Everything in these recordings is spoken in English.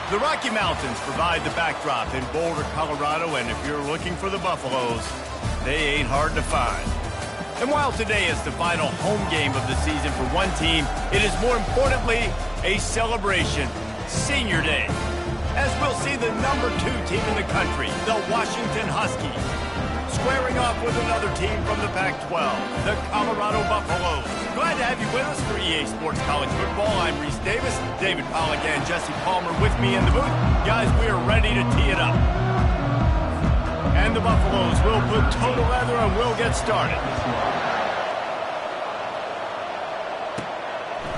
The Rocky Mountains provide the backdrop in Boulder, Colorado, and if you're looking for the Buffaloes, they ain't hard to find. And while today is the final home game of the season for one team, it is more importantly a celebration, Senior Day, as we'll see the number 2 team in the country, the Washington Huskies, squaring off with another team from the Pac-12, the Colorado Buffaloes. Glad to have you with us for EA Sports College Football. I'm Reese Davis, David Pollack and Jesse Palmer with me in the booth. Guys, we are ready to tee it up. And the Buffaloes will put total leather and we'll get started.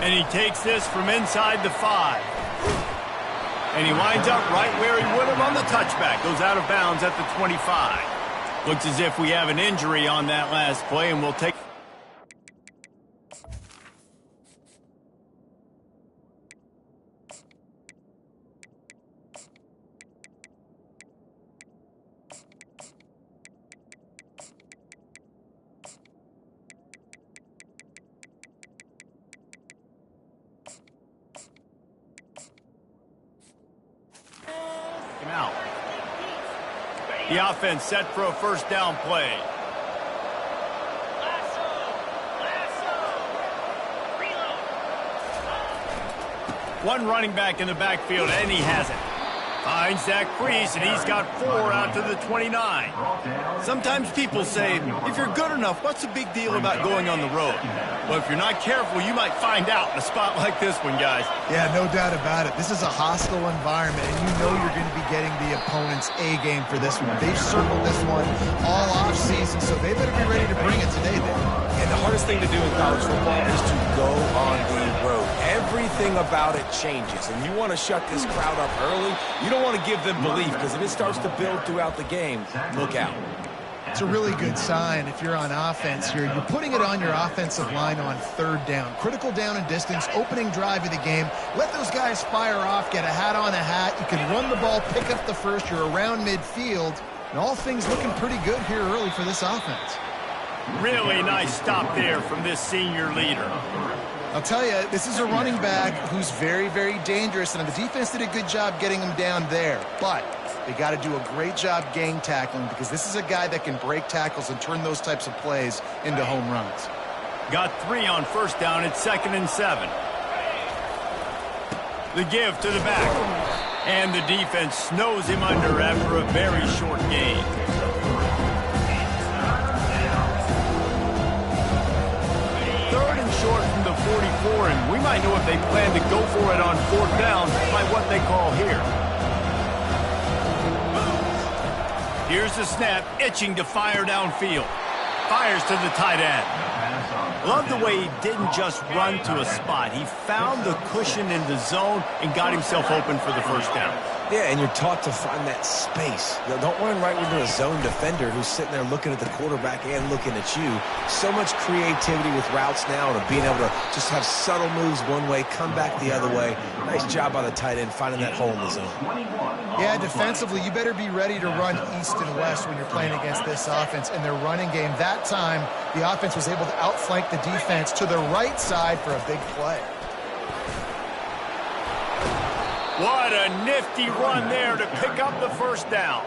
And he takes this from inside the 5. And he winds up right where he would have on the touchback. Goes out of bounds at the 25. Looks as if we have an injury on that last play, and we'll take... him out. The offense set for a first down play. One running back in the backfield, and he has it. Finds that crease, and he's got 4 out to the 29. Sometimes people say, if you're good enough, what's the big deal about going on the road? Well, if you're not careful, you might find out in a spot like this one, guys. Yeah, no doubt about it. This is a hostile environment, and you know you're going to be getting the opponent's A game for this one. They've circled this one all off-season, so they better be ready to bring it today, then. And the hardest thing to do in college football is to go on the road. Everything about it changes, and you want to shut this crowd up early. You don't want to give them belief, because if it starts to build throughout the game, look out. It's a really good sign if you're on offense here. You're putting it on your offensive line on 3rd down. Critical down and distance, opening drive of the game. Let those guys fire off, get a hat on a hat. You can run the ball, pick up the first. You're around midfield. And all things looking pretty good here early for this offense. Really nice stop there from this senior leader. I'll tell you, this is a running back who's very, very dangerous, and the defense did a good job getting him down there. But they got to do a great job gang tackling, because this is a guy that can break tackles and turn those types of plays into home runs. Got 3 on first down. It's 2nd and 7. The give to the back. And the defense snows him under after a very short gain. Short from the 44, and we might know if they plan to go for it on 4th down by what they call here. Here's the snap, itching to fire downfield. Fires to the tight end. Love the way he didn't just run to a spot. He found the cushion in the zone and got himself open for the first down. Yeah, and you're taught to find that space. Don't run right into a zone defender who's sitting there looking at the quarterback and looking at you. So much creativity with routes now, and being able to just have subtle moves one way, come back the other way. Nice job by the tight end finding that hole in the zone. Yeah, defensively, you better be ready to run east and west when you're playing against this offense. In their running game, that time, the offense was able to outflank the defense to the right side for a big play. What a nifty run there to pick up the first down.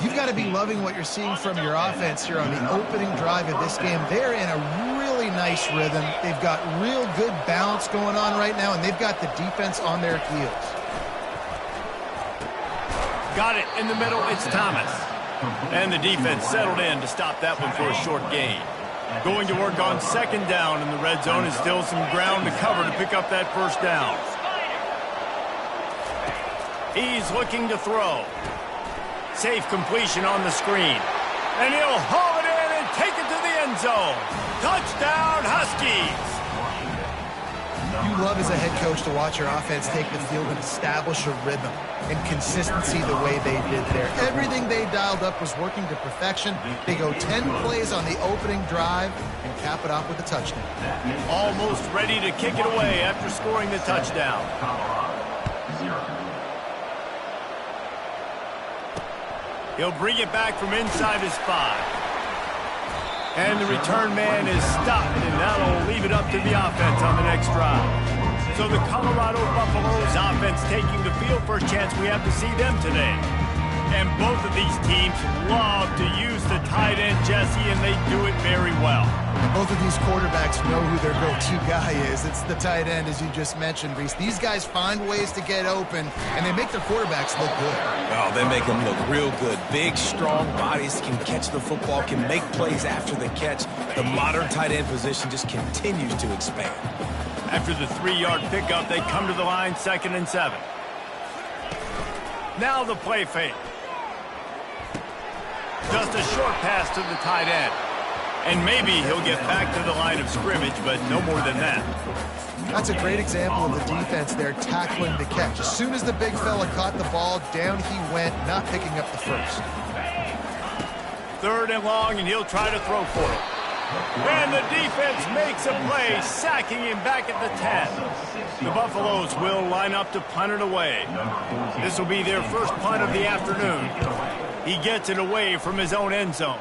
You've got to be loving what you're seeing from your offense here on the opening drive of this game. They're in a really nice rhythm. They've got real good balance going on right now, and they've got the defense on their heels. Got it in the middle. It's Thomas. And the defense settled in to stop that one for a short gain. Going to work on 2nd down in the red zone, and still some ground to cover to pick up that first down. He's looking to throw. Safe completion on the screen. And he'll haul it in and take it to the end zone. Touchdown, Huskies! You love as a head coach to watch your offense take the field and establish a rhythm and consistency the way they did there. Everything they dialed up was working to perfection. They go 10 plays on the opening drive and cap it off with a touchdown. Almost ready to kick it away after scoring the touchdown. He'll bring it back from inside his 5. And the return man is stopped, and that'll leave it up to the offense on the next drive. So the Colorado Buffaloes offense taking the field. First chance we have to see them today. And both of these teams love to use the tight end, Jesse, and they do it very well. And both of these quarterbacks know who their go-to guy is. It's the tight end, as you just mentioned, Reese. These guys find ways to get open, and they make their quarterbacks look good. Oh, they make them look real good. Big, strong bodies can catch the football, can make plays after the catch. The modern tight end position just continues to expand. After the 3-yard pickup, they come to the line, 2nd and 7. Now the play fake. Just a short pass to the tight end. And maybe he'll get back to the line of scrimmage, but no more than that. That's a great example of the defense there tackling the catch. As soon as the big fella caught the ball, down he went, not picking up the first. 3rd and long, and he'll try to throw for it. And the defense makes a play, sacking him back at the 10. The Buffaloes will line up to punt it away. This will be their first punt of the afternoon. He gets it away from his own end zone.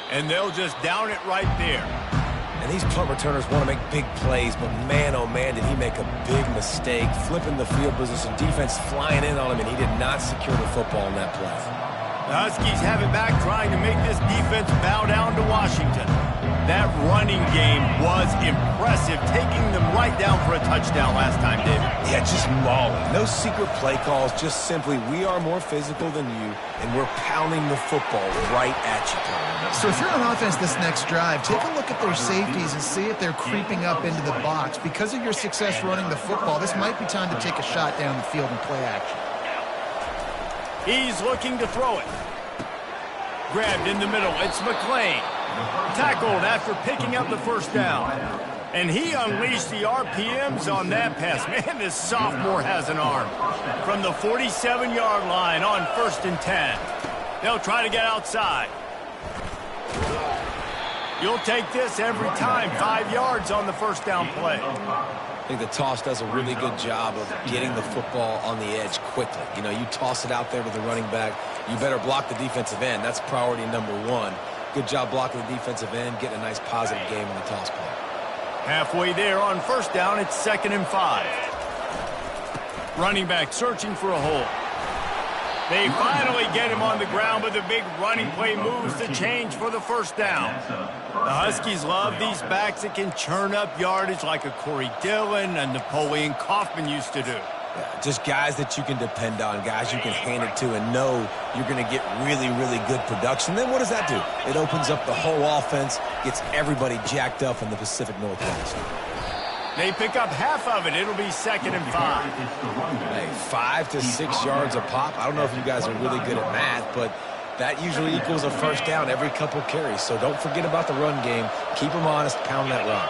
And they'll just down it right there. And these punt returners want to make big plays, but man, oh man, did he make a big mistake. Flipping the field position, defense flying in on him, and he did not secure the football in that play. The Huskies have it back, trying to make this defense bow down to Washington. That running game was impressive, taking them right down for a touchdown last time, David. Yeah, just mauling. No secret play calls, just simply, we are more physical than you, and we're pounding the football right at you, Tom. So if you're on offense this next drive, take a look at their safeties and see if they're creeping up into the box. Because of your success running the football, this might be time to take a shot down the field and play action. He's looking to throw it. Grabbed in the middle. It's McLean. Tackled after picking up the first down. And he unleashed the RPMs on that pass. Man, this sophomore has an arm. From the 47-yard line on 1st and 10. They'll try to get outside. You'll take this every time. 5 yards on the first down play. I think the toss does a really good job of getting the football on the edge quickly. You know, you toss it out there with the running back, you better block the defensive end. That's priority number 1. Good job blocking the defensive end, getting a nice positive game in the toss play. Halfway there on first down, it's 2nd and 5. Running back searching for a hole. They finally get him on the ground, but the big running play moves the change for the first down. The Huskies love these backs that can churn up yardage like a Corey Dillon and Napoleon Kaufman used to do. Yeah, just guys that you can depend on, guys you can hand it to and know you're going to get really, really good production. Then what does that do? It opens up the whole offense, gets everybody jacked up in the Pacific Northwest. They pick up half of it. It'll be 2nd and 5. Hey, 5 to 6 yards a pop. I don't know if you guys are really good at math, but that usually equals a first down every couple carries. So don't forget about the run game. Keep them honest. Pound that run.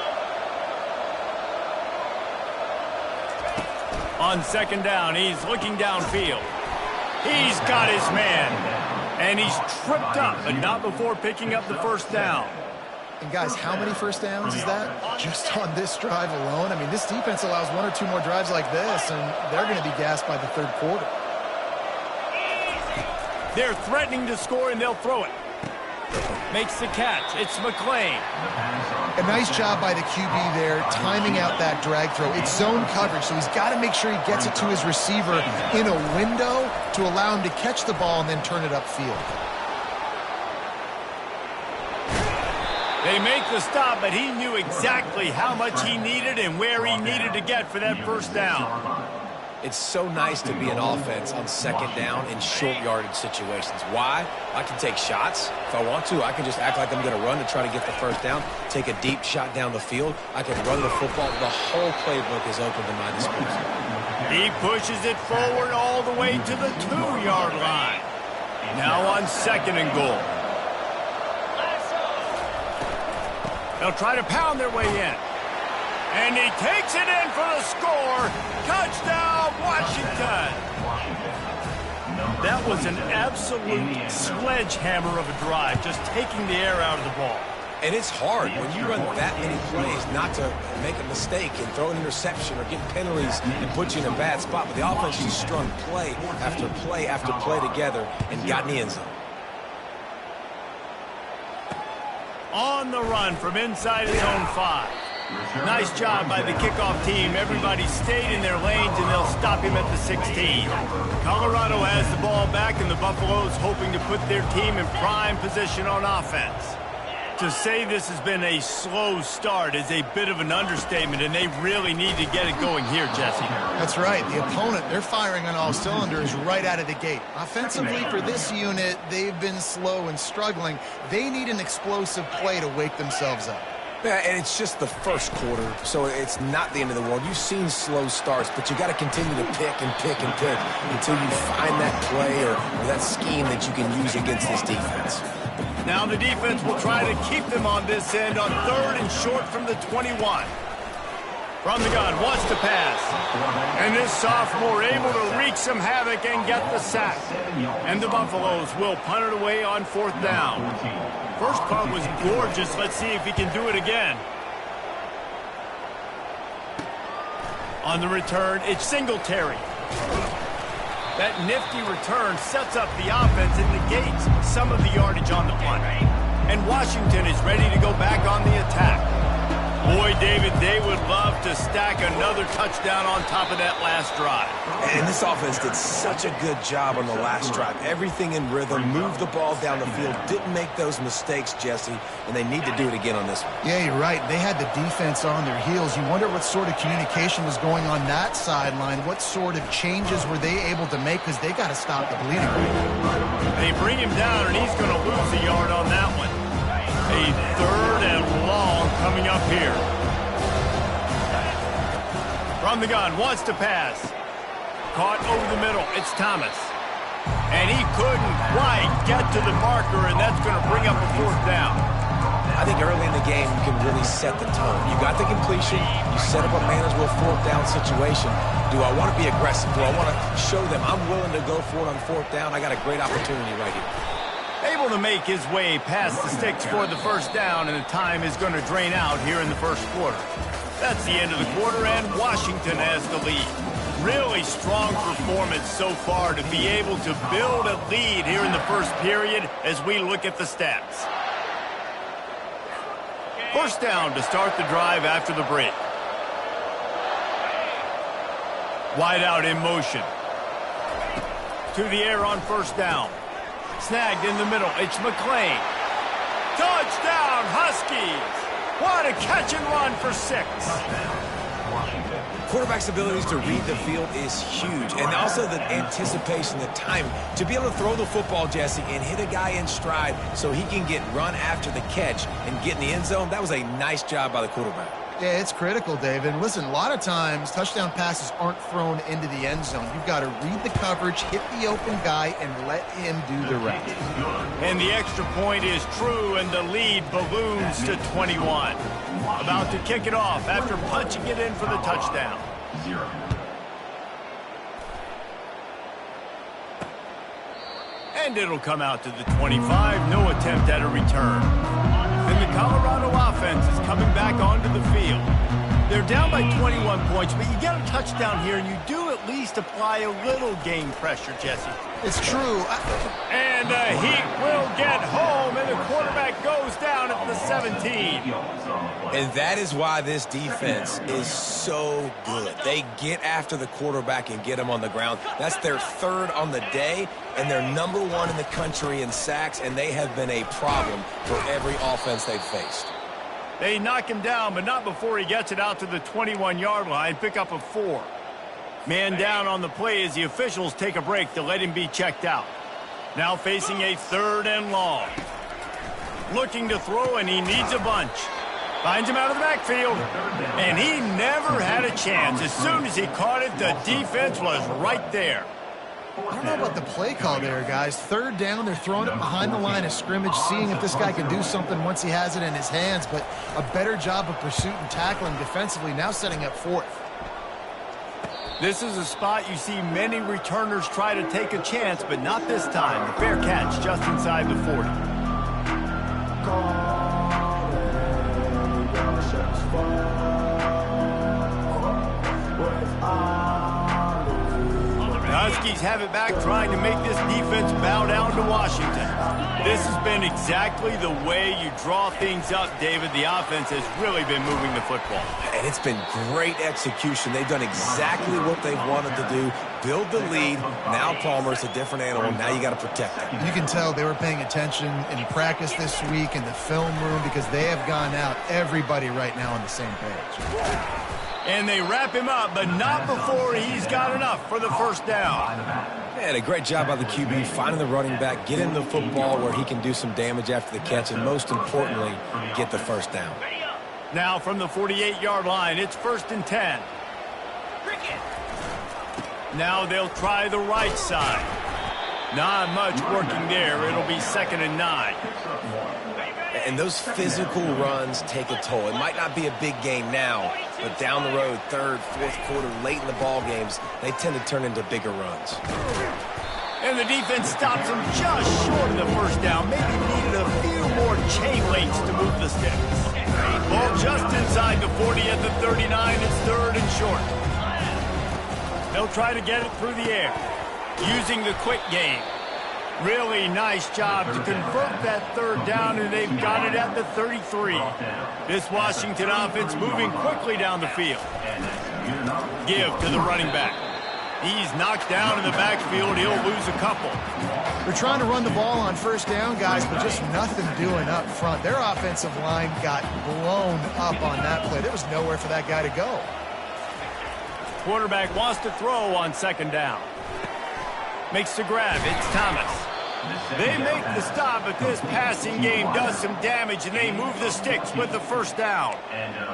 On 2nd down, he's looking downfield. He's got his man. And he's tripped up, but not before picking up the first down. And guys, how many first downs is that? Just on this drive alone? I mean, this defense allows 1 or 2 more drives like this, and they're going to be gassed by the 3rd quarter. They're threatening to score, and they'll throw it. Makes the catch. It's McLean. A nice job by the QB there, timing out that drag throw. It's zone coverage, so he's got to make sure he gets it to his receiver in a window to allow him to catch the ball and then turn it upfield. They make the stop, but he knew exactly how much he needed and where he needed to get for that first down. It's so nice to be an offense on 2nd down in short yardage situations. Why? I can take shots. If I want to, I can just act like I'm going to run to try to get the first down, take a deep shot down the field. I can run the football. The whole playbook is open to my disposal. He pushes it forward all the way to the 2-yard line. Now on 2nd and goal. They'll try to pound their way in. And he takes it in for the score. Touchdown, Washington. That was an absolute sledgehammer of a drive, just taking the air out of the ball. And it's hard when you run that many plays not to make a mistake and throw an interception or get penalties and put you in a bad spot. But the offense just strung play after play after play together and got in the end zone. on the run from inside his own 5. Nice job by the kickoff team. Everybody stayed in their lanes, and they'll stop him at the 16. Colorado has the ball back, and the Buffaloes hoping to put their team in prime position on offense. To say this has been a slow start is a bit of an understatement, and they really need to get it going here, Jesse. That's right. The opponent, they're firing on all cylinders right out of the gate. Offensively, for this unit, they've been slow and struggling. They need an explosive play to wake themselves up. Yeah, and it's just the first quarter, so it's not the end of the world. You've seen slow starts, but you got to continue to pick and pick and pick until you find that play or that scheme that you can use against this defense. Now the defense will try to keep them on this end on 3rd and short from the 21. From the gun, wants to pass. And this sophomore able to wreak some havoc and get the sack. And the Buffaloes will punt it away on 4th down. First punt was gorgeous. Let's see if he can do it again. On the return, it's Singletary. That nifty return sets up the offense and negates some of the yardage on the punt. And Washington is ready to go back on the attack. Boy, David, they would love to stack another touchdown on top of that last drive. And this offense did such a good job on the last drive. Everything in rhythm, moved the ball down the field, didn't make those mistakes, Jesse, and they need to do it again on this one. Yeah, you're right. They had the defense on their heels. You wonder what sort of communication was going on that sideline. What sort of changes were they able to make, because they got to stop the bleeding. They bring him down, and he's going to lose a yard on that one. A 3rd and long coming up here. From the gun, wants to pass. Caught over the middle. It's Thomas. And he couldn't quite get to the marker, and that's going to bring up a 4th down. I think early in the game you can really set the tone. You got the completion. You set up a manageable 4th down situation. Do I want to be aggressive? Do I want to show them I'm willing to go for it on 4th down? I got a great opportunity right here. Able to make his way past the sticks for the 1st down, and the time is going to drain out here in the 1st quarter. That's the end of the quarter, and Washington has the lead. Really strong performance so far to be able to build a lead here in the 1st period as we look at the stats. 1st down to start the drive after the break. Wide out in motion. To the air on 1st down. Snagged in the middle. It's McClain. Touchdown, Huskies! What a catch and run for 6. Quarterback's abilities to read the field is huge, and also the anticipation, the time to be able to throw the football, Jesse, and hit a guy in stride so he can get run after the catch and get in the end zone. That was a nice job by the quarterback. Yeah, it's critical, David. And listen, a lot of times touchdown passes aren't thrown into the end zone. You've got to read the coverage, hit the open guy, and let him do the rest. And the extra point is true, and the lead balloons to 21. About to kick it off after punching it in for the touchdown. And it'll come out to the 25. No attempt at a return. And the Colorado offense is coming back onto the field. They're down by 21 points, but you get a touchdown here, and you do at least apply a little game pressure, Jesse. It's true. And he will get home, and the quarterback goes down at the 17. And that is why this defense is so good. They get after the quarterback and get him on the ground. That's their 3rd on the day, and they're #1 in the country in sacks, and they have been a problem for every offense they've faced. They knock him down, but not before he gets it out to the 21-yard line. Pick up a 4. Man down on the play as the officials take a break to let him be checked out. Now facing a 3rd and long. Looking to throw, and he needs a bunch. Finds him out of the backfield, and he never had a chance. As soon as he caught it, the defense was right there. I don't know about the play call there, guys. 3rd down, they're throwing it behind the line of scrimmage, seeing if this guy can do something once he has it in his hands, but a better job of pursuit and tackling defensively, now setting up 4th. This is a spot you see many returners try to take a chance, but not this time. The fair catch just inside the 40. Huskies have it back, trying to make this defense bow down to Washington. This has been exactly the way you draw things up, David. The offense has really been moving the football. And it's been great execution. They've done exactly what they've wanted to do. Build the lead. Now Palmer's a different animal. Now you got to protect him. You can tell they were paying attention in practice this week in the film room because they have gone out, everybody right now on the same page. And they wrap him up, but not before he's got enough for the first down. And a great job by the QB finding the running back, get him the football where he can do some damage after the catch, and most importantly, get the first down. Now from the 48-yard line, it's 1st and 10. Now they'll try the right side. Not much working there. It'll be 2nd and 9. And those physical runs take a toll. It might not be a big gain now, but down the road, 3rd, 4th quarter, late in the ball games, they tend to turn into bigger runs. And the defense stops him just short of the first down. Maybe needed a few more chain links to move the sticks. Ball just inside the 40 at the 39. It's 3rd and short. They'll try to get it through the air, using the quick game. Really nice job to convert that 3rd down, and they've got it at the 33. This Washington offense moving quickly down the field. Give to the running back. He's knocked down in the backfield. He'll lose a couple. They're trying to run the ball on 1st down, guys, but just nothing doing up front. Their offensive line got blown up on that play. There was nowhere for that guy to go. Quarterback wants to throw on 2nd down. Makes the grab. It's Thomas. They make the stop, but this passing game does some damage, and they move the sticks with the 1st down.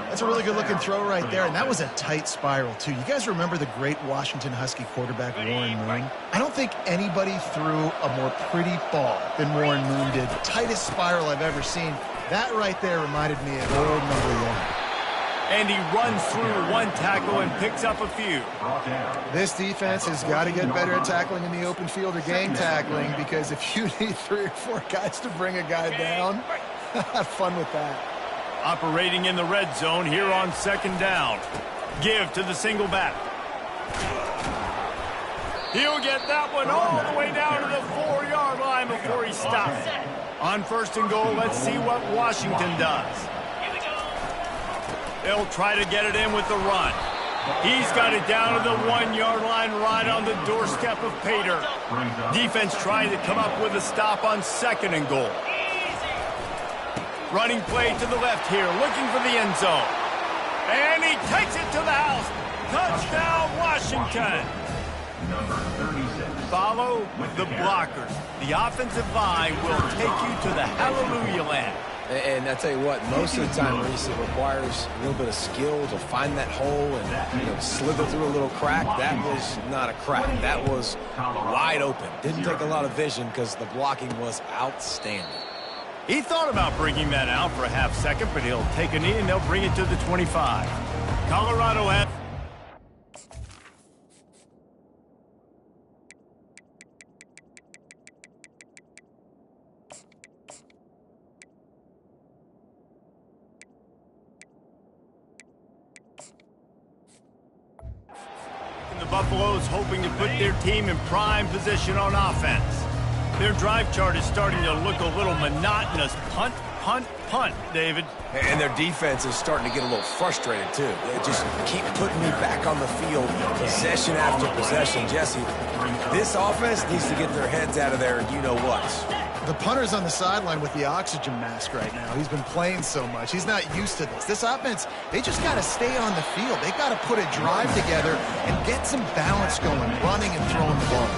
That's a really good-looking throw right there, and that was a tight spiral, too. You guys remember the great Washington Husky quarterback, Warren Moon? I don't think anybody threw a more pretty ball than Warren Moon did. Tightest spiral I've ever seen. That right there reminded me of old number 1. And he runs through one tackle and picks up a few. This defense has got to get better at tackling in the open field or gang tackling, because if you need 3 or 4 guys to bring a guy down, have fun with that. Operating in the red zone here on 2nd down. Give to the single back. He'll get that one all the way down to the 4-yard line before he stops. On 1st and goal, let's see what Washington does. They'll try to get it in with the run. He's got it down to the 1-yard line right on the doorstep of Pater. Defense trying to come up with a stop on 2nd and goal. Running play to the left here, looking for the end zone. And he takes it to the house. Touchdown, Washington. Follow the blockers. The offensive line will take you to the hallelujah land. And I tell you what, most of the time, Reese, it requires a little bit of skill to find that hole and slither through a little crack. That was not a crack. That was wide open. Didn't take a lot of vision because the blocking was outstanding. He thought about bringing that out for a half second, but he'll take a knee and they'll bring it to the 25. Colorado has... The Buffaloes hoping to put their team in prime position on offense. Their drive chart is starting to look a little monotonous. Punt, punt, punt, David. And their defense is starting to get a little frustrated, too. They just keep putting me back on the field, possession after possession. Jesse, this offense needs to get their heads out of there, you-know-what. The punter's on the sideline with the oxygen mask right now. He's been playing so much. He's not used to this. This offense, they just got to stay on the field. They got to put a drive together and get some balance going, running and throwing the ball.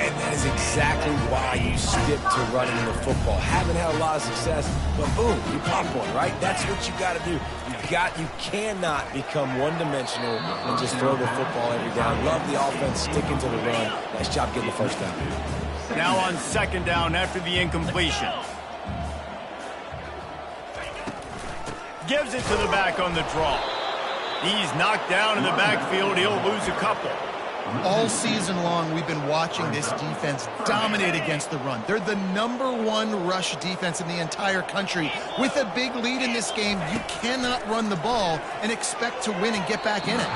And that is exactly why you stick to running the football. Haven't had a lot of success, but boom, you pop one, right? That's what you got to do. You cannot become one-dimensional and just throw the football every down. Love the offense sticking to the run. Nice job getting the first down. Now on 2nd down after the incompletion. Gives it to the back on the draw. He's knocked down in the backfield. He'll lose a couple. All season long, we've been watching this defense dominate against the run. They're the #1 rush defense in the entire country. With a big lead in this game, you cannot run the ball and expect to win and get back in it.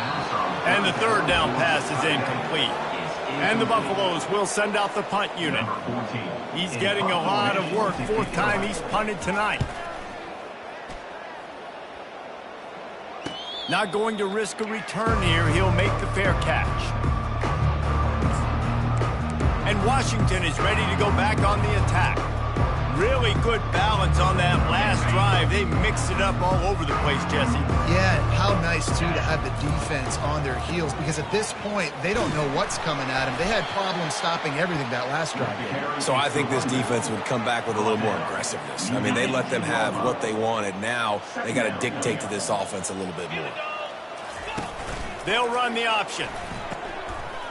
And the 3rd down pass is incomplete. And the Buffaloes will send out the punt unit. He's getting a lot of work. Fourth time he's punted tonight. Not going to risk a return here. He'll make the fair catch. And Washington is ready to go back on the attack. Really good balance on that last drive. They mixed it up all over the place, Jesse. Yeah, how nice, too, to have the defense on their heels, because at this point, they don't know what's coming at them. They had problems stopping everything that last drive. So I think this defense would come back with a little more aggressiveness. I mean, they let them have what they wanted. Now they got to dictate to this offense a little bit more. They'll run the option.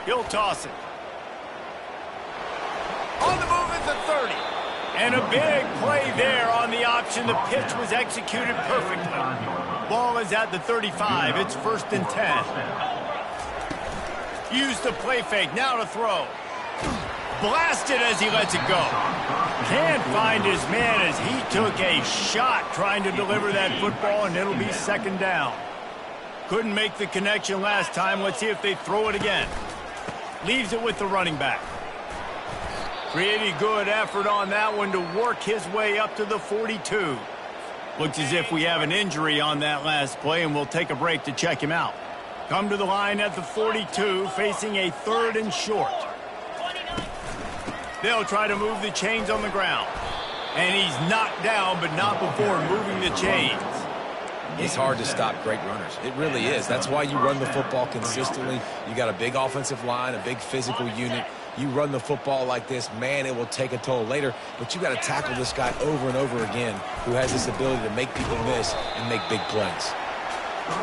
He'll toss it. On the move at the 30. And a big play there on the option. The pitch was executed perfectly. Ball is at the 35. It's 1st and 10. Use the play fake. Now to throw. Blasted as he lets it go. Can't find his man as he took a shot trying to deliver that football, and it'll be 2nd down. Couldn't make the connection last time. Let's see if they throw it again. Leaves it with the running back. Pretty good effort on that one to work his way up to the 42. Looks as if we have an injury on that last play, and we'll take a break to check him out. Come to the line at the 42, facing a 3rd and short. They'll try to move the chains on the ground. And he's knocked down, but not before moving the chains. It's hard to stop great runners. It really is. That's why you run the football consistently. You got a big offensive line, a big physical unit. You run the football like this, man, it will take a toll later. But you got to tackle this guy over and over again who has this ability to make people miss and make big plays.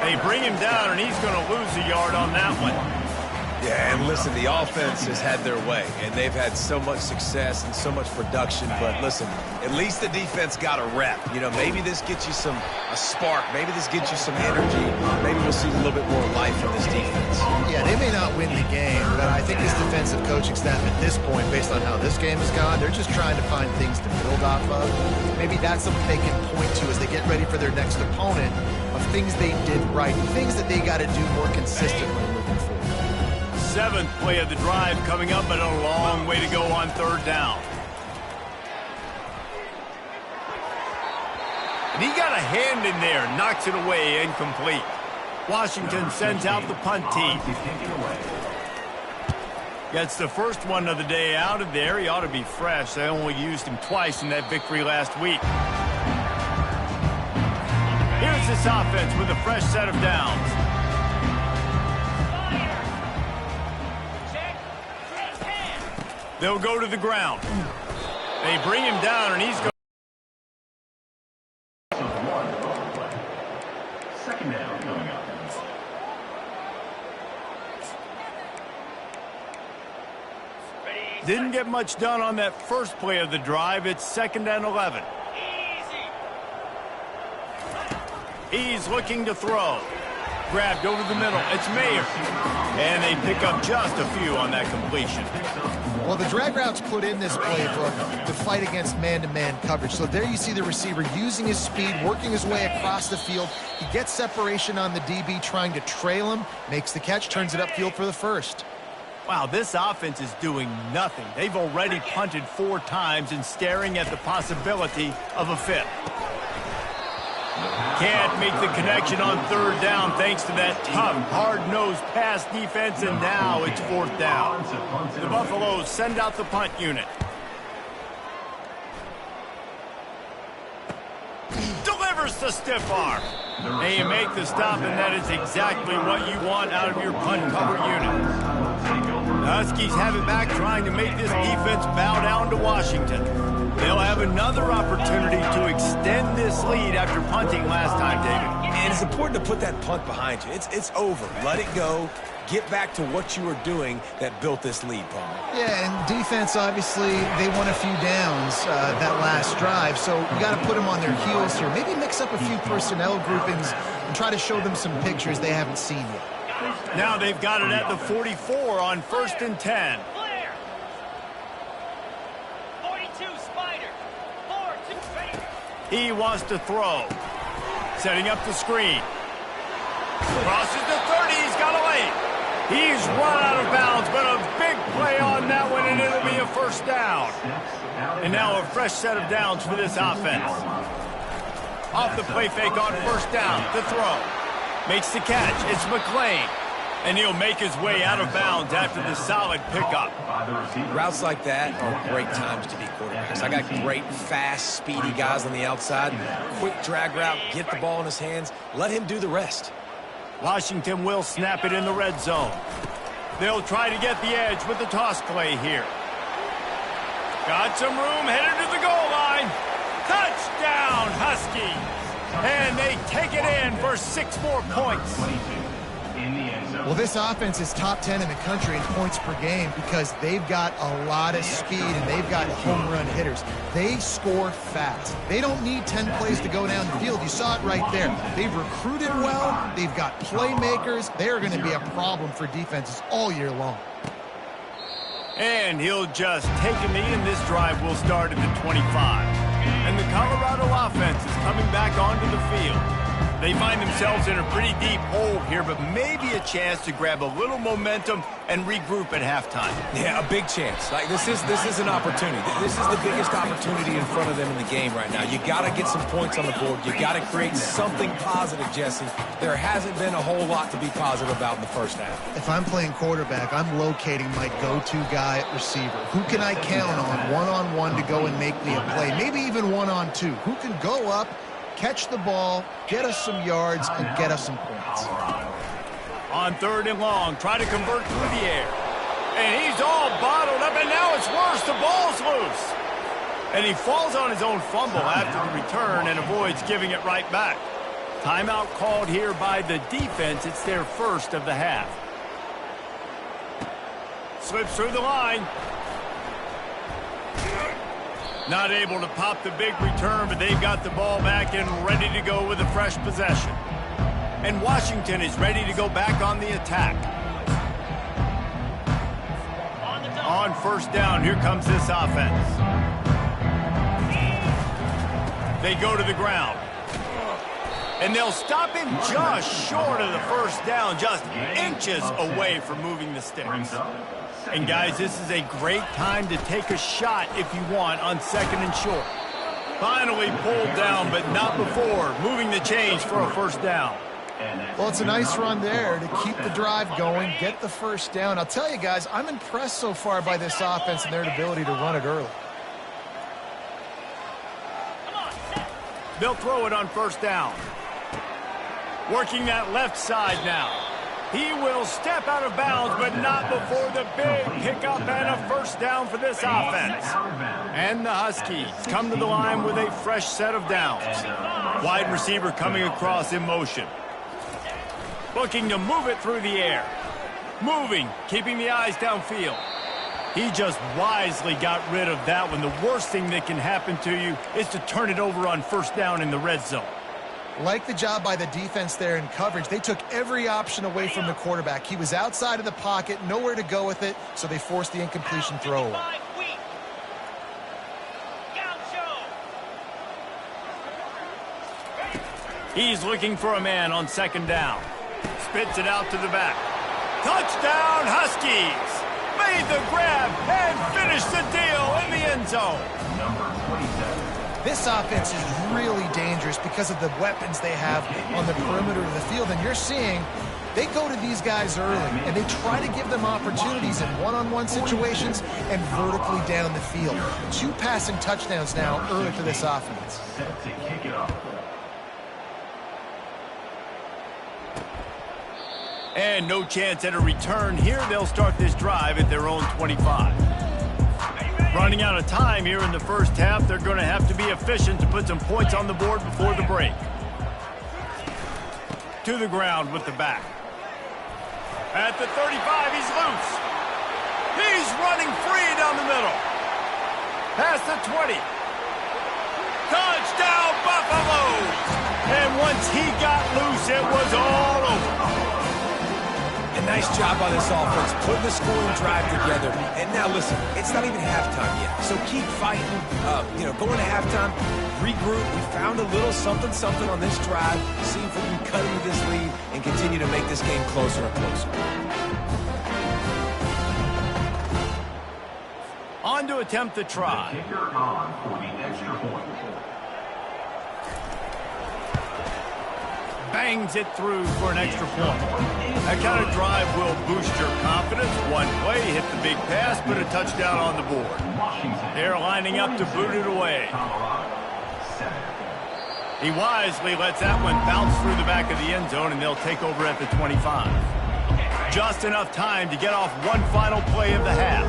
They bring him down, and he's going to lose a yard on that one. Yeah, and listen, the offense has had their way, and they've had so much success and so much production. But listen, at least the defense got a rep. You know, maybe this gets you a spark. Maybe this gets you some energy. Maybe we'll see a little bit more life from this defense. Yeah, they may not win the game, but I think this defensive coaching staff at this point, based on how this game has gone, they're just trying to find things to build off of. Maybe that's something they can point to as they get ready for their next opponent, of things they did right, things that they got to do more consistently moving forward. 7th play of the drive coming up, but a long way to go on 3rd down. And he got a hand in there, knocks it away, incomplete. Washington sends out the punt team. Gets the first one of the day out of there. He ought to be fresh. They only used him twice in that victory last week. Here's this offense with a fresh set of downs. They'll go to the ground. They bring him down, and he's going. 2nd down coming up. Didn't get much done on that first play of the drive. It's 2nd and 11. He's looking to throw. Grabbed over the middle. It's Mayer. And they pick up just a few on that completion. Well, the drag routes put in this playbook to fight against man-to-man coverage. So there you see the receiver using his speed, working his way across the field. He gets separation on the DB, trying to trail him, makes the catch, turns it upfield for the first. Wow, this offense is doing nothing. They've already punted 4 times and staring at the possibility of a 5th. Can't make the connection on 3rd down thanks to that tough, hard-nosed pass defense, and now it's 4th down. The Buffaloes send out the punt unit. Delivers the stiff arm. And you make the stop, and that is exactly what you want out of your punt cover unit. The Huskies have it back, trying to make this defense bow down to Washington. They'll have another opportunity to extend this lead after punting last time, David. And it's important to put that punt behind you. It's over. Let it go. Get back to what you were doing that built this lead, Paul. Yeah, and defense, obviously, they won a few downs that last drive, so you got to put them on their heels here. Maybe mix up a few personnel groupings and try to show them some pictures they haven't seen yet. Now they've got it at the 44 on 1st and 10. He wants to throw. Setting up the screen. Crosses the 30. He's got a lane. He's run out of bounds, but a big play on that one, and it'll be a first down. And now a fresh set of downs for this offense. Off the play fake on first down, the throw. Makes the catch, it's McClain. And he'll make his way out of bounds after the solid pickup. Routes like that are great times to be quarterbacks. I got great, fast, speedy guys on the outside. Quick drag route, get the ball in his hands, let him do the rest. Washington will snap it in the red zone. They'll try to get the edge with the toss play here. Got some room, headed to the goal line. Touchdown, Huskies! And they take it in for 6 more points. Well, this offense is top 10 in the country in points per game because they've got a lot of speed and they've got home run hitters. They score fast. They don't need 10 plays to go down the field. You saw it right there. They've recruited well. They've got playmakers. They are going to be a problem for defenses all year long. And he'll just take a knee, and this drive will start at the 25. And the Colorado offense is coming back onto the field. They find themselves in a pretty deep hole here, but maybe a chance to grab a little momentum and regroup at halftime. Yeah, a big chance. Like this is an opportunity. This is the biggest opportunity in front of them in the game right now. You got to get some points on the board. You got to create something positive, Jesse. There hasn't been a whole lot to be positive about in the first half. If I'm playing quarterback, I'm locating my go-to guy at receiver. Who can I count on one-on-one to go and make me a play? Maybe even one-on-two. Who can go up, catch the ball, get us some yards, and get us some points. On 3rd and long, try to convert through the air. And he's all bottled up, and now it's worse. The ball's loose. And he falls on his own fumble after the return and avoids giving it right back. Timeout called here by the defense. It's their first of the half. Slips through the line. Not able to pop the big return, but they've got the ball back and ready to go with a fresh possession. And Washington is ready to go back on the attack. On first down, here comes this offense. They go to the ground. And they'll stop him just short of the first down, just inches away from moving the sticks. And guys, this is a great time to take a shot if you want on 2nd and short. Finally pulled down, but not before moving the chains for a first down. Well, it's a nice run there to keep the drive going, get the first down. I'll tell you guys, I'm impressed so far by this offense and their ability to run it early. They'll throw it on first down. Working that left side now. He will step out of bounds, but not before the big pickup and a first down for this offense. And the Huskies come to the line with a fresh set of downs. Wide receiver coming across in motion. Looking to move it through the air. Moving, keeping the eyes downfield. He just wisely got rid of that one. The worst thing that can happen to you is to turn it over on first down in the red zone. Like the job by the defense there in coverage. They took every option away from the quarterback. He was outside of the pocket, nowhere to go with it, so they forced the incompletion throw away. He's looking for a man on 2nd down. Spits it out to the back. Touchdown, Huskies! Made the grab and finished the deal in the end zone. This offense is really dangerous because of the weapons they have on the perimeter of the field. And you're seeing they go to these guys early, and they try to give them opportunities in one-on-one situations and vertically down the field. 2 passing touchdowns now early for this offense. And no chance at a return here. They'll start this drive at their own 25. Running out of time here in the first half. They're going to have to be efficient to put some points on the board before the break. To the ground with the back. At the 35, he's loose. He's running free down the middle. Past the 20. Touchdown, Buffaloes! And once he got loose, it was all over. A nice job by this offense, putting the scoring drive together. And now listen, it's not even halftime yet. So keep fighting, going to halftime, regroup. We found a little something on this drive. See if we can cut into this lead and continue to make this game closer and closer. One to attempt the try. Kicker on for the extra point. Bangs it through for an extra point. That kind of drive will boost your confidence. One play, hit the big pass, put a touchdown on the board. They're lining up to boot it away. He wisely lets that one bounce through the back of the end zone, and they'll take over at the 25. Just enough time to get off one final play of the half.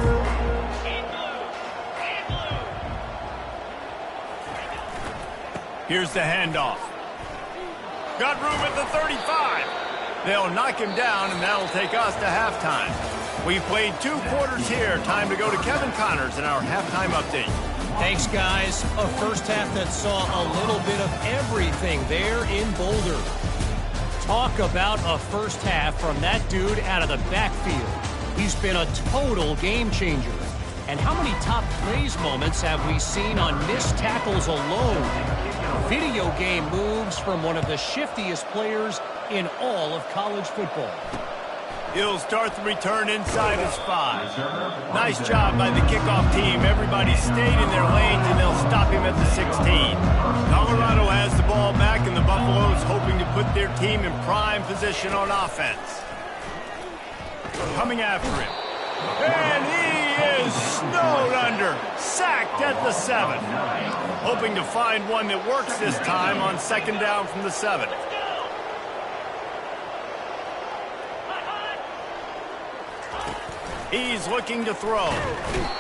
Here's the handoff. Got room at the 35. They'll knock him down, and that'll take us to halftime. We've played 2 quarters here. Time to go to Kevin Connors in our halftime update. Thanks, guys. A first half that saw a little bit of everything there in Boulder. Talk about a first half from that dude out of the backfield. He's been a total game changer. And how many top plays moments have we seen on missed tackles alone? Video game moves from one of the shiftiest players in all of college football. He'll start the return inside his 5. Nice job by the kickoff team. Everybody stayed in their lanes, and they'll stop him at the 16. Colorado has the ball back, and the Buffaloes hoping to put their team in prime position on offense. Coming after him. And he is snowed under. Sacked at the 7. Hoping to find one that works this time on second down from the 7. He's looking to throw.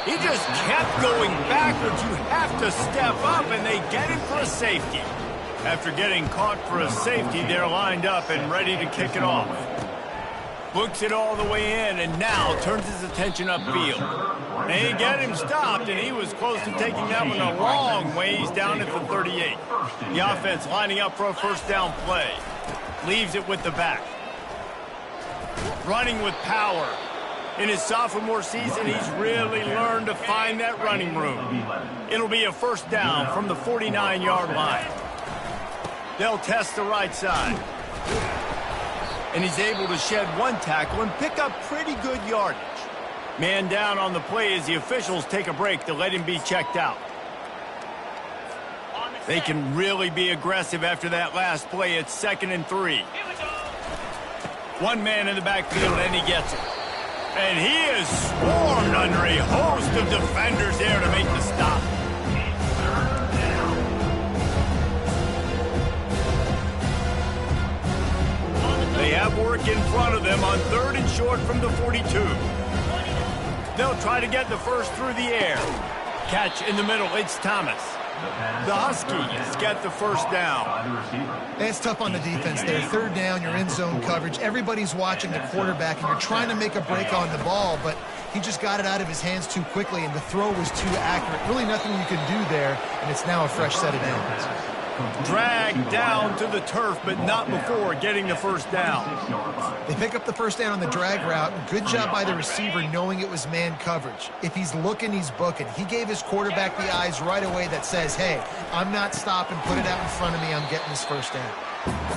He just kept going backwards. You have to step up, and they get him for a safety. After getting caught for a safety, they're lined up and ready to kick it off. Books it all the way in, and now turns his attention upfield. They get him stopped, and he was close to taking that one a long ways down at the 38. The offense lining up for a first down play. Leaves it with the back. Running with power. In his sophomore season, he's really learned to find that running room. It'll be a first down from the 49-yard line. They'll test the right side. And he's able to shed one tackle and pick up pretty good yardage. Man down on the play as the officials take a break to let him be checked out. They can really be aggressive after that last play. It's 2nd and 3. One man in the backfield, and he gets it. And he is swarmed under a host of defenders there to make the stop. They have work in front of them on 3rd and short from the 42. They'll try to get the first through the air. Catch in the middle, it's Thomas. The Huskies get the first down. It's tough on the defense there. 3rd down, you're in zone coverage. Everybody's watching the quarterback, and you're trying to make a break on the ball, but he just got it out of his hands too quickly, and the throw was too accurate. Really nothing you can do there, and it's now a fresh set of downs. Dragged down to the turf, but not before getting the first down. They pick up the first down on the drag route. Good job by the receiver knowing it was man coverage. If he's looking, he's booking. He gave his quarterback the eyes right away that says, hey, I'm not stopping, put it out in front of me, I'm getting this first down.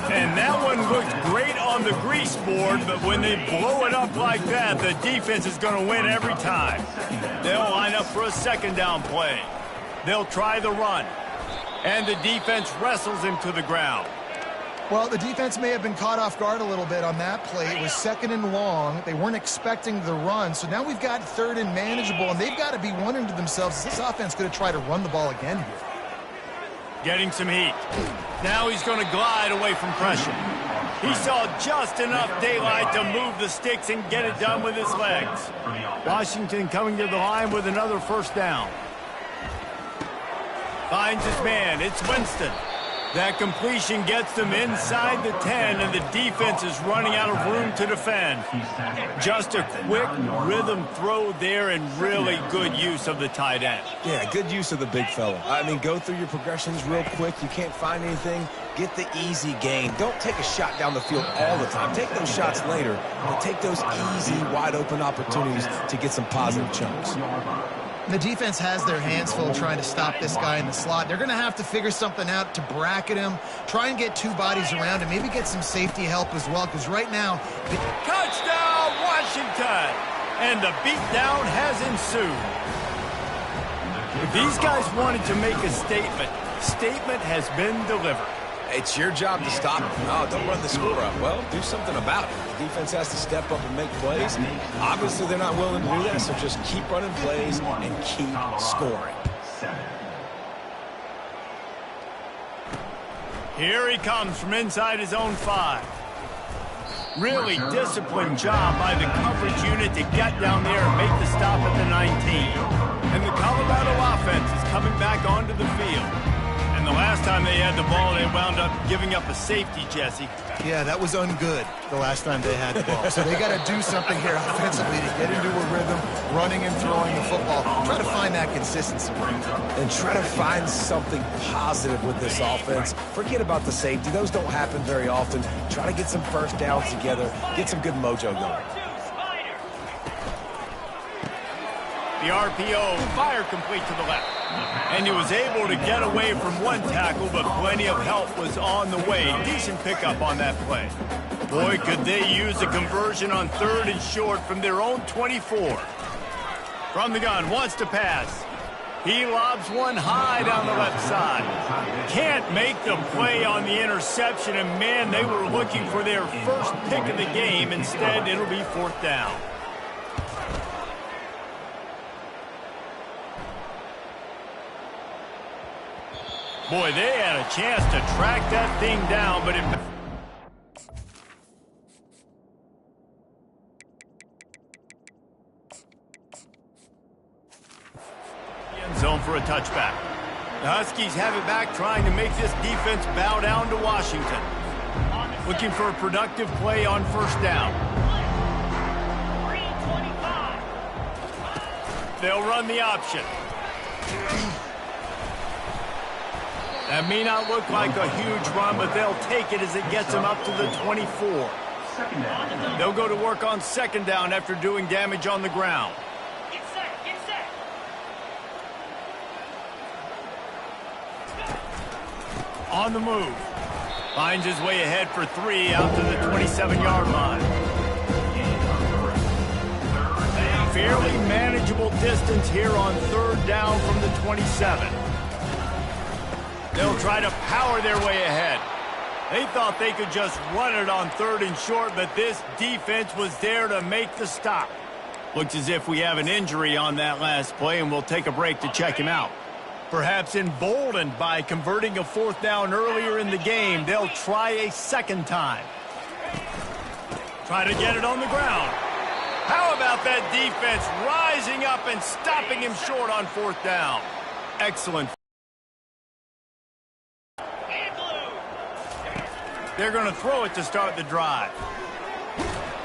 And that one looked great on the grease board, but when they blow it up like that, the defense is going to win every time. They'll line up for a second down play. They'll try the run. And the defense wrestles him to the ground. Well, the defense may have been caught off guard a little bit on that play. It was 2nd and long. They weren't expecting the run. So now we've got 3rd and manageable, and they've got to be wondering to themselves, is this offense going to try to run the ball again here? Getting some heat. Now he's going to glide away from pressure. He saw just enough daylight to move the sticks and get it done with his legs. Washington coming to the line with another first down. Finds his man. It's Winston. That completion gets them inside the 10, and the defense is running out of room to defend. Just a quick rhythm throw there, and really good use of the tight end. Yeah, good use of the big fella. I mean, go through your progressions real quick. You can't find anything. Get the easy gain. Don't take a shot down the field all the time. Take those shots later, but take those easy, wide-open opportunities to get some positive chunks. The defense has their hands full trying to stop this guy in the slot. They're going to have to figure something out to bracket him, try and get 2 bodies around him, maybe get some safety help as well, because right now... Touchdown, Washington! And the beatdown has ensued. These guys wanted to make a statement. Statement has been delivered. It's your job to stop them. No, don't run the score up. Well, do something about it. The defense has to step up and make plays. Obviously, they're not willing to do that, so just keep running plays and keep scoring. Here he comes from inside his own 5. Really disciplined job by the coverage unit to get down there and make the stop at the 19. And the Colorado offense is coming back onto the field. And the last time they had the ball, they wound up giving up a safety, Jesse. Yeah, that was ungood the last time they had the ball. So they got to do something here offensively to get into a rhythm, running and throwing the football. Try to find that consistency. And try to find something positive with this offense. Forget about the safety. Those don't happen very often. Try to get some first downs together, get some good mojo going. The RPO, fire complete to the left. And he was able to get away from one tackle, but plenty of help was on the way. Decent pickup on that play. Boy, could they use a conversion on 3rd and short from their own 24. From the gun, wants to pass. He lobs one high down the left side. Can't make the play on the interception, and man, they were looking for their first pick of the game. Instead, it'll be 4th down. Boy, they had a chance to track that thing down, but it... End zone for a touchback. The Huskies have it back, trying to make this defense bow down to Washington. Looking for a productive play on 1st down. They'll run the option. That may not look like a huge run, but they'll take it as it gets them up to the 24. They'll go to work on 2nd down after doing damage on the ground. Get set, get set. On the move. Finds his way ahead for 3 out to the 27-yard line. Fairly manageable distance here on 3rd down from the 27. They'll try to power their way ahead. They thought they could just run it on 3rd and short, but this defense was there to make the stop. Looks as if we have an injury on that last play, and we'll take a break to check him out. Perhaps emboldened by converting a 4th down earlier in the game, they'll try a 2nd time. Try to get it on the ground. How about that defense rising up and stopping him short on 4th down? Excellent. They're going to throw it to start the drive.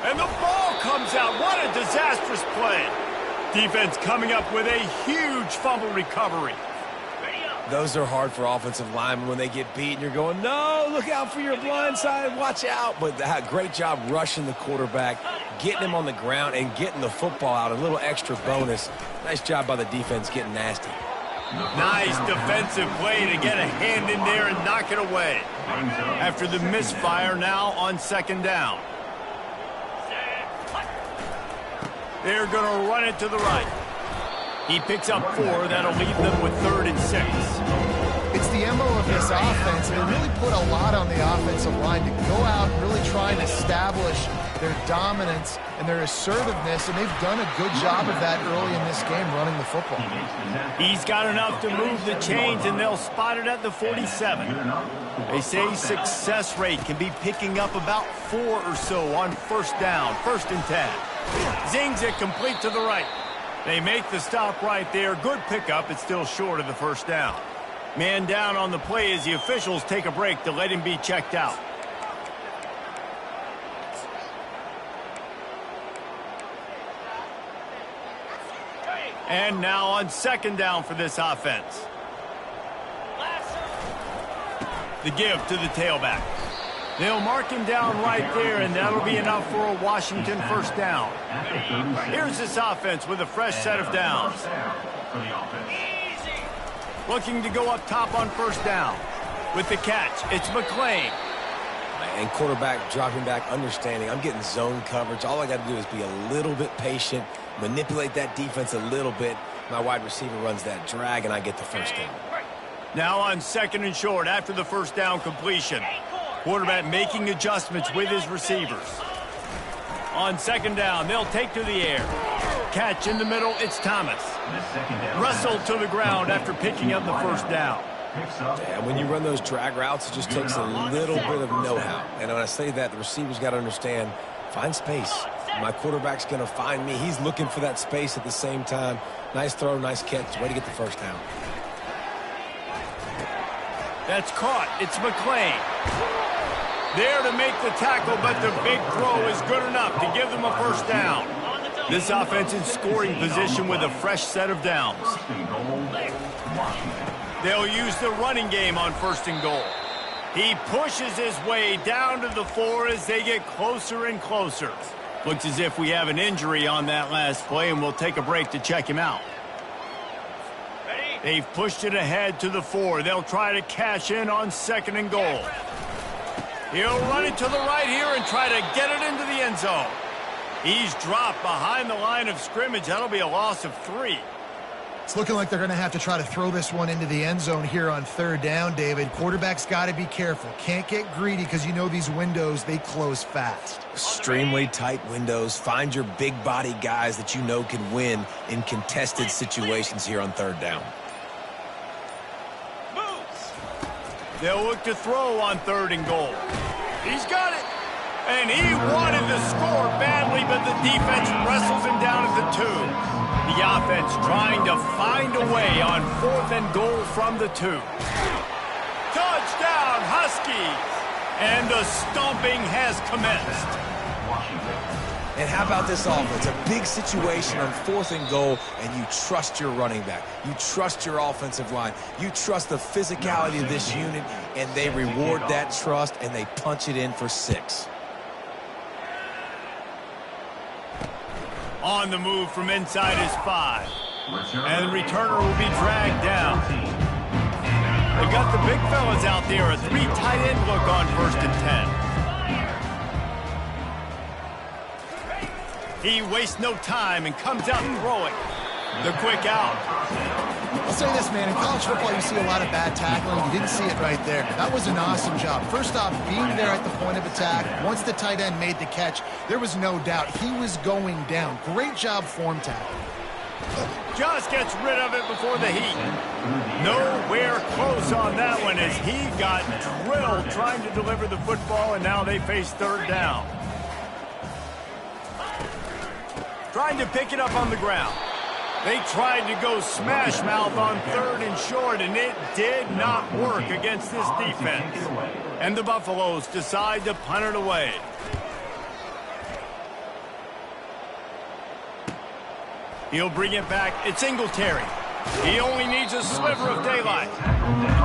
And the ball comes out. What a disastrous play. Defense coming up with a huge fumble recovery. Those are hard for offensive linemen when they get beat and you're going, no, look out for your blind side, watch out. But great job rushing the quarterback, getting him on the ground and getting the football out. A little extra bonus. Nice job by the defense getting nasty. Nice defensive play to get a hand in there and knock it away. After the misfire, now on 2nd down. They're going to run it to the right. He picks up 4. That'll leave them with 3rd and 6. It's the MO of this offense. They really put a lot on the offensive line to go out and really try and establish their dominance and their assertiveness, and they've done a good job of that early in this game running the football. He's got enough to move the chains, and they'll spot it at the 47. They say success rate can be picking up about 4 or so on 1st down, 1st and 10. Zings it complete to the right. They make the stop right there. Good pickup. It's still short of the 1st down. Man down on the play as the officials take a break to let him be checked out. And now on 2nd down for this offense. The give to the tailback. They'll mark him down right there, and that'll be enough for a Washington 1st down. Here's this offense with a fresh set of downs. Looking to go up top on 1st down. With the catch, it's McClain. And quarterback dropping back, understanding I'm getting zone coverage. All I got to do is be a little bit patient manipulate that defense a little bit. My wide receiver runs that drag, and I get the first down. Now on 2nd and short after the first down completion. Quarterback making adjustments with his receivers. On 2nd down, they'll take to the air. Catch in the middle, it's Thomas. Russell to the ground after picking up the first down. And when you run those drag routes, it just takes a little bit of know-how. And when I say that, the receiver's got to understand, find space. My quarterback's going to find me. He's looking for that space at the same time. Nice throw, nice catch. Way to get the first down. That's caught. It's McClain. There to make the tackle, but the big throw is good enough to give them a first down. This offense in scoring position with a fresh set of downs. They'll use the running game on 1st and goal. He pushes his way down to the 4 as they get closer and closer. Looks as if we have an injury on that last play, and we'll take a break to check him out. They've pushed it ahead to the 4. They'll try to cash in on 2nd and goal. He'll run it to the right here and try to get it into the end zone. He's dropped behind the line of scrimmage. That'll be a loss of 3. It's looking like they're going to have to try to throw this one into the end zone here on 3rd down, David. Quarterback's got to be careful. Can't get greedy because you know these windows, they close fast. Extremely tight windows. Find your big body guys that you know can win in contested situations here on 3rd down. They'll look to throw on 3rd and goal. He's got it. And he wanted to score badly, but the defense wrestles him down at the 2. The offense trying to find a way on 4th and goal from the 2. Touchdown, Huskies! And the stomping has commenced. And how about this offense? A big situation on 4th and goal, and you trust your running back. You trust your offensive line. You trust the physicality of this unit, and they reward that trust, and they punch it in for 6. On the move from inside his 5. And the returner will be dragged down. They got the big fellas out there. A 3 tight end look on 1st and 10. He wastes no time and comes out throwing. The quick out. I'll say this, man. In college football, you see a lot of bad tackling. You didn't see it right there. That was an awesome job. First off, being there at the point of attack. Once the tight end made the catch, there was no doubt he was going down. Great job form tackling. Just gets rid of it before the heat. Nowhere close on that one as he got drilled trying to deliver the football, and now they face 3rd down. Trying to pick it up on the ground. They tried to go smash mouth on 3rd and short, and it did not work against this defense. And the Buffaloes decide to punt it away. He'll bring it back. It's Singletary. He only needs a sliver of daylight.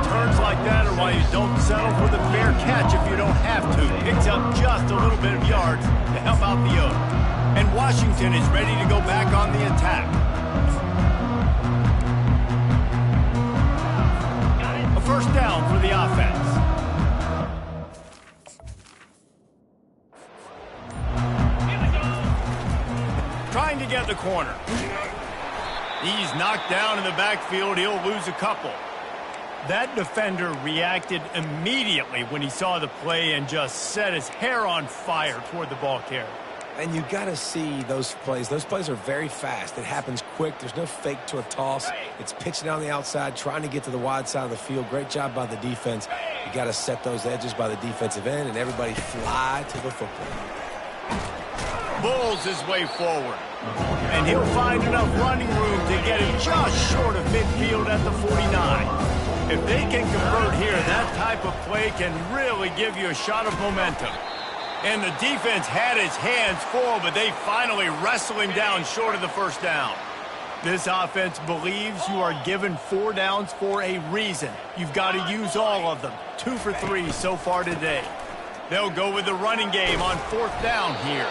Turns like that are why you don't settle for the fair catch if you don't have to. Picks up just a little bit of yards to help out the other. And Washington is ready to go back on the attack. A first down for the offense. Trying to get the corner. He's knocked down in the backfield. He'll lose a couple. That defender reacted immediately when he saw the play and just set his hair on fire toward the ball carrier. And you got to see those plays. Those plays are very fast. It happens quick. There's no fake to a toss. It's pitching down the outside, trying to get to the wide side of the field. Great job by the defense. You got to set those edges by the defensive end, and everybody fly to the football. Bulls his way forward. And he'll find enough running room to get it just short of midfield at the 49. If they can convert here, that type of play can really give you a shot of momentum. And the defense had his hands full, but they finally wrestle him down short of the first down. This offense believes you are given 4 downs for a reason. You've got to use all of them. 2 for 3 so far today. They'll go with the running game on 4th down here.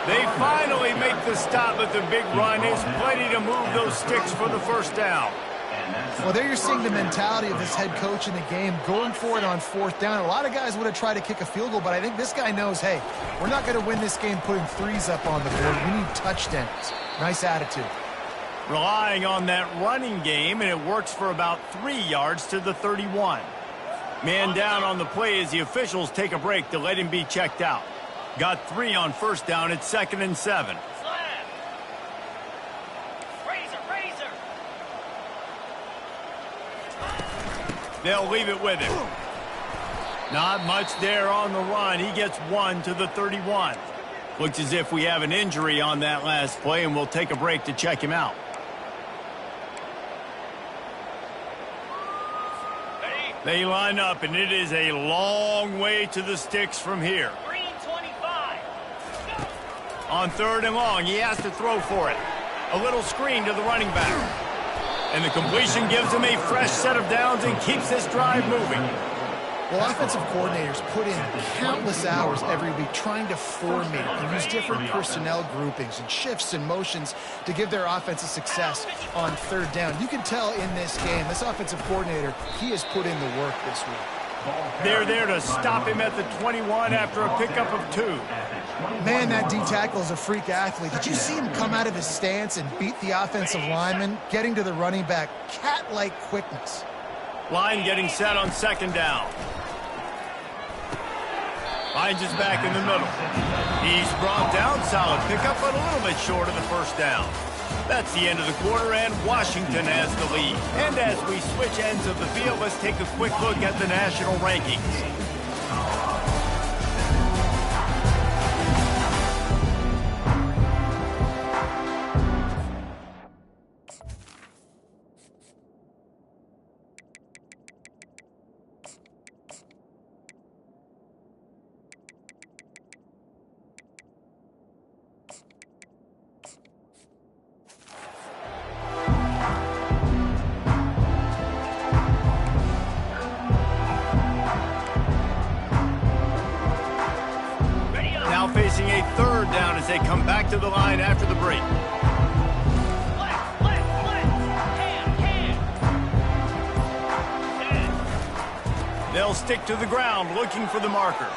They finally make the stop, but the big run is plenty to move those sticks for the first down. Well, there you're seeing the mentality of this head coach in the game, going for it on 4th down. A lot of guys would have tried to kick a field goal, but I think this guy knows, hey, we're not going to win this game putting threes up on the board. We need touchdowns. Nice attitude. Relying on that running game, and it works for about 3 yards to the 31. Man down on the play as the officials take a break to let him be checked out. Got 3 on 1st down. It's 2nd and 7. They'll leave it with him. Not much there on the run. He gets 1 to the 31. Looks as if we have an injury on that last play, and we'll take a break to check him out. They line up, and it is a long way to the sticks from here. Green 25. On 3rd and long, he has to throw for it. A little screen to the running back. And the completion gives him a fresh set of downs and keeps this drive moving. Well, offensive coordinators put in countless hours every week trying to formate and use different personnel groupings and shifts and motions to give their offense a success on 3rd down. You can tell in this game, this offensive coordinator, he has put in the work this week. They're there to stop him at the 21 after a pickup of 2. Man, that D-tackle is a freak athlete. Did you see him come out of his stance and beat the offensive lineman, getting to the running back? Cat-like quickness. Line getting set on 2nd down. Finds his back in the middle. He's brought down. Solid pickup, but a little bit short of the 1st down. That's the end of the quarter, and Washington has the lead. And as we switch ends of the field, let's take a quick look at the national rankings. Facing a 3rd down as they come back to the line after the break. They'll stick to the ground looking for the marker.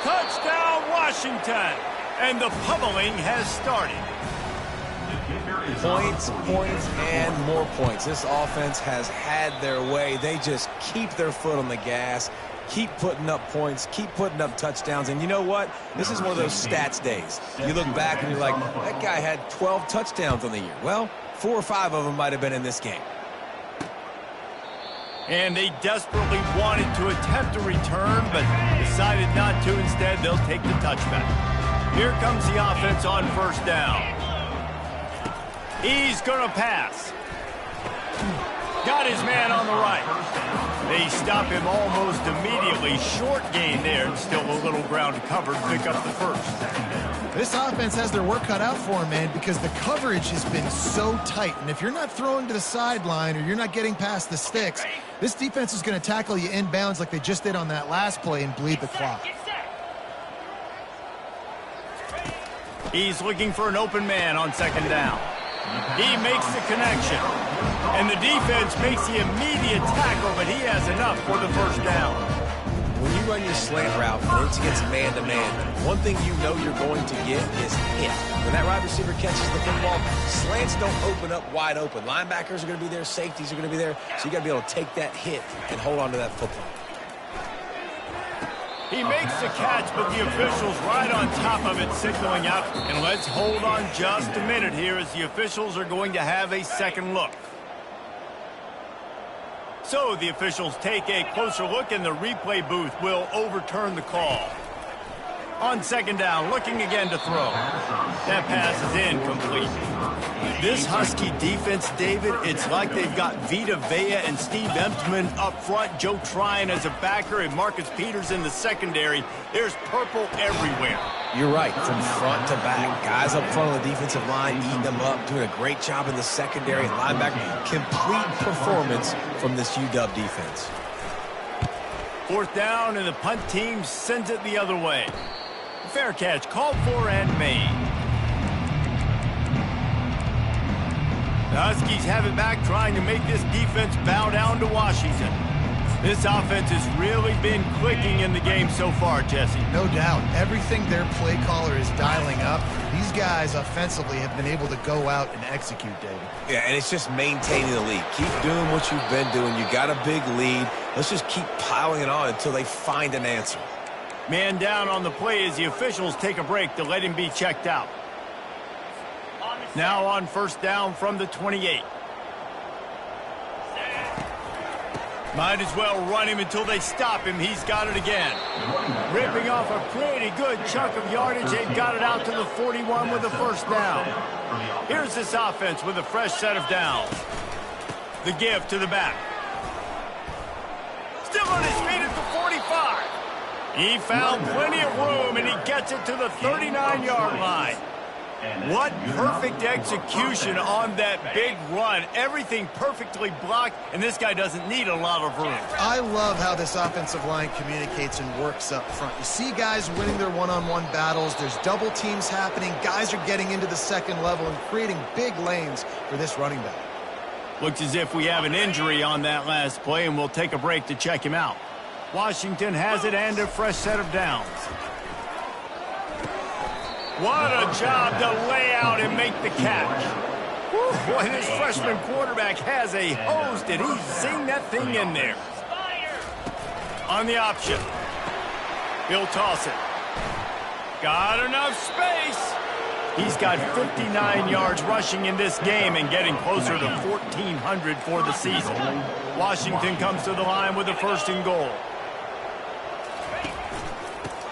Touchdown, Washington! And the pummeling has started. Points, points, and more points. This offense has had their way. They just keep their foot on the gas. Keep putting up points, keep putting up touchdowns, and you know what? This is one of those stats days. You look back and you're like, that guy had 12 touchdowns on the year. Well, 4 or 5 of them might have been in this game. And they desperately wanted to attempt a return, but decided not to. Instead, they'll take the touchback. Here comes the offense on 1st down. He's going to pass. Got his man on the right. They stop him almost immediately. Short gain there, and still a little ground covered. Pick up the 1st. This offense has their work cut out for them, man, because the coverage has been so tight. And if you're not throwing to the sideline or you're not getting past the sticks, this defense is going to tackle you inbounds like they just did on that last play and bleed the clock. He's looking for an open man on 2nd down. He makes the connection. And the defense makes the immediate tackle, but he has enough for the 1st down. When you run your slant route and it's against man-to-man, one thing you know you're going to get is hit. When that wide receiver catches the football, slants don't open up wide open. Linebackers are going to be there, safeties are going to be there, so you got to be able to take that hit and hold on to that football. He makes the catch, but the officials right on top of it, signaling out. And let's hold on just a minute here as the officials are going to have a second look. So the officials take a closer look, and the replay booth will overturn the call. On 2nd down, looking again to throw. That pass is incomplete. This Husky defense, David, it's like they've got Vita Vea and Steve Emtman up front, Joe Tryon as a backer, and Marcus Peters in the secondary. There's purple everywhere. You're right, from front to back. Guys up front of the defensive line eating them up, doing a great job in the secondary and linebacker. Complete performance from this UW defense. 4th down, and the punt team sends it the other way. Fair catch called for and made. Huskies have it back, trying to make this defense bow down to Washington. This offense has really been clicking in the game so far, Jesse. No doubt. Everything their play caller is dialing up, these guys offensively have been able to go out and execute, David. Yeah, and it's just maintaining the lead. Keep doing what you've been doing. You got a big lead. Let's just keep piling it on until they find an answer. Man down on the play as the officials take a break to let him be checked out. Now on first down from the 28. Might as well run him until they stop him. He's got it again. Ripping off a pretty good chunk of yardage. They've got it out to the 41 with a first down. Here's this offense with a fresh set of downs. The give to the back. Still on his feet at the 45. He found plenty of room, and he gets it to the 39-yard line. What perfect execution on that big run. Everything perfectly blocked, and this guy doesn't need a lot of room. I love how this offensive line communicates and works up front. You see guys winning their one-on-one battles. There's double teams happening. Guys are getting into the second level and creating big lanes for this running back. Looks as if we have an injury on that last play, and we'll take a break to check him out. Washington has it and a fresh set of downs. What a job to lay out and make the catch. Whew, boy, this freshman quarterback has a hose. Did he sing that thing in there? On the option. He'll toss it. Got enough space. He's got 59 yards rushing in this game and getting closer to 1,400 for the season. Washington comes to the line with a first and goal.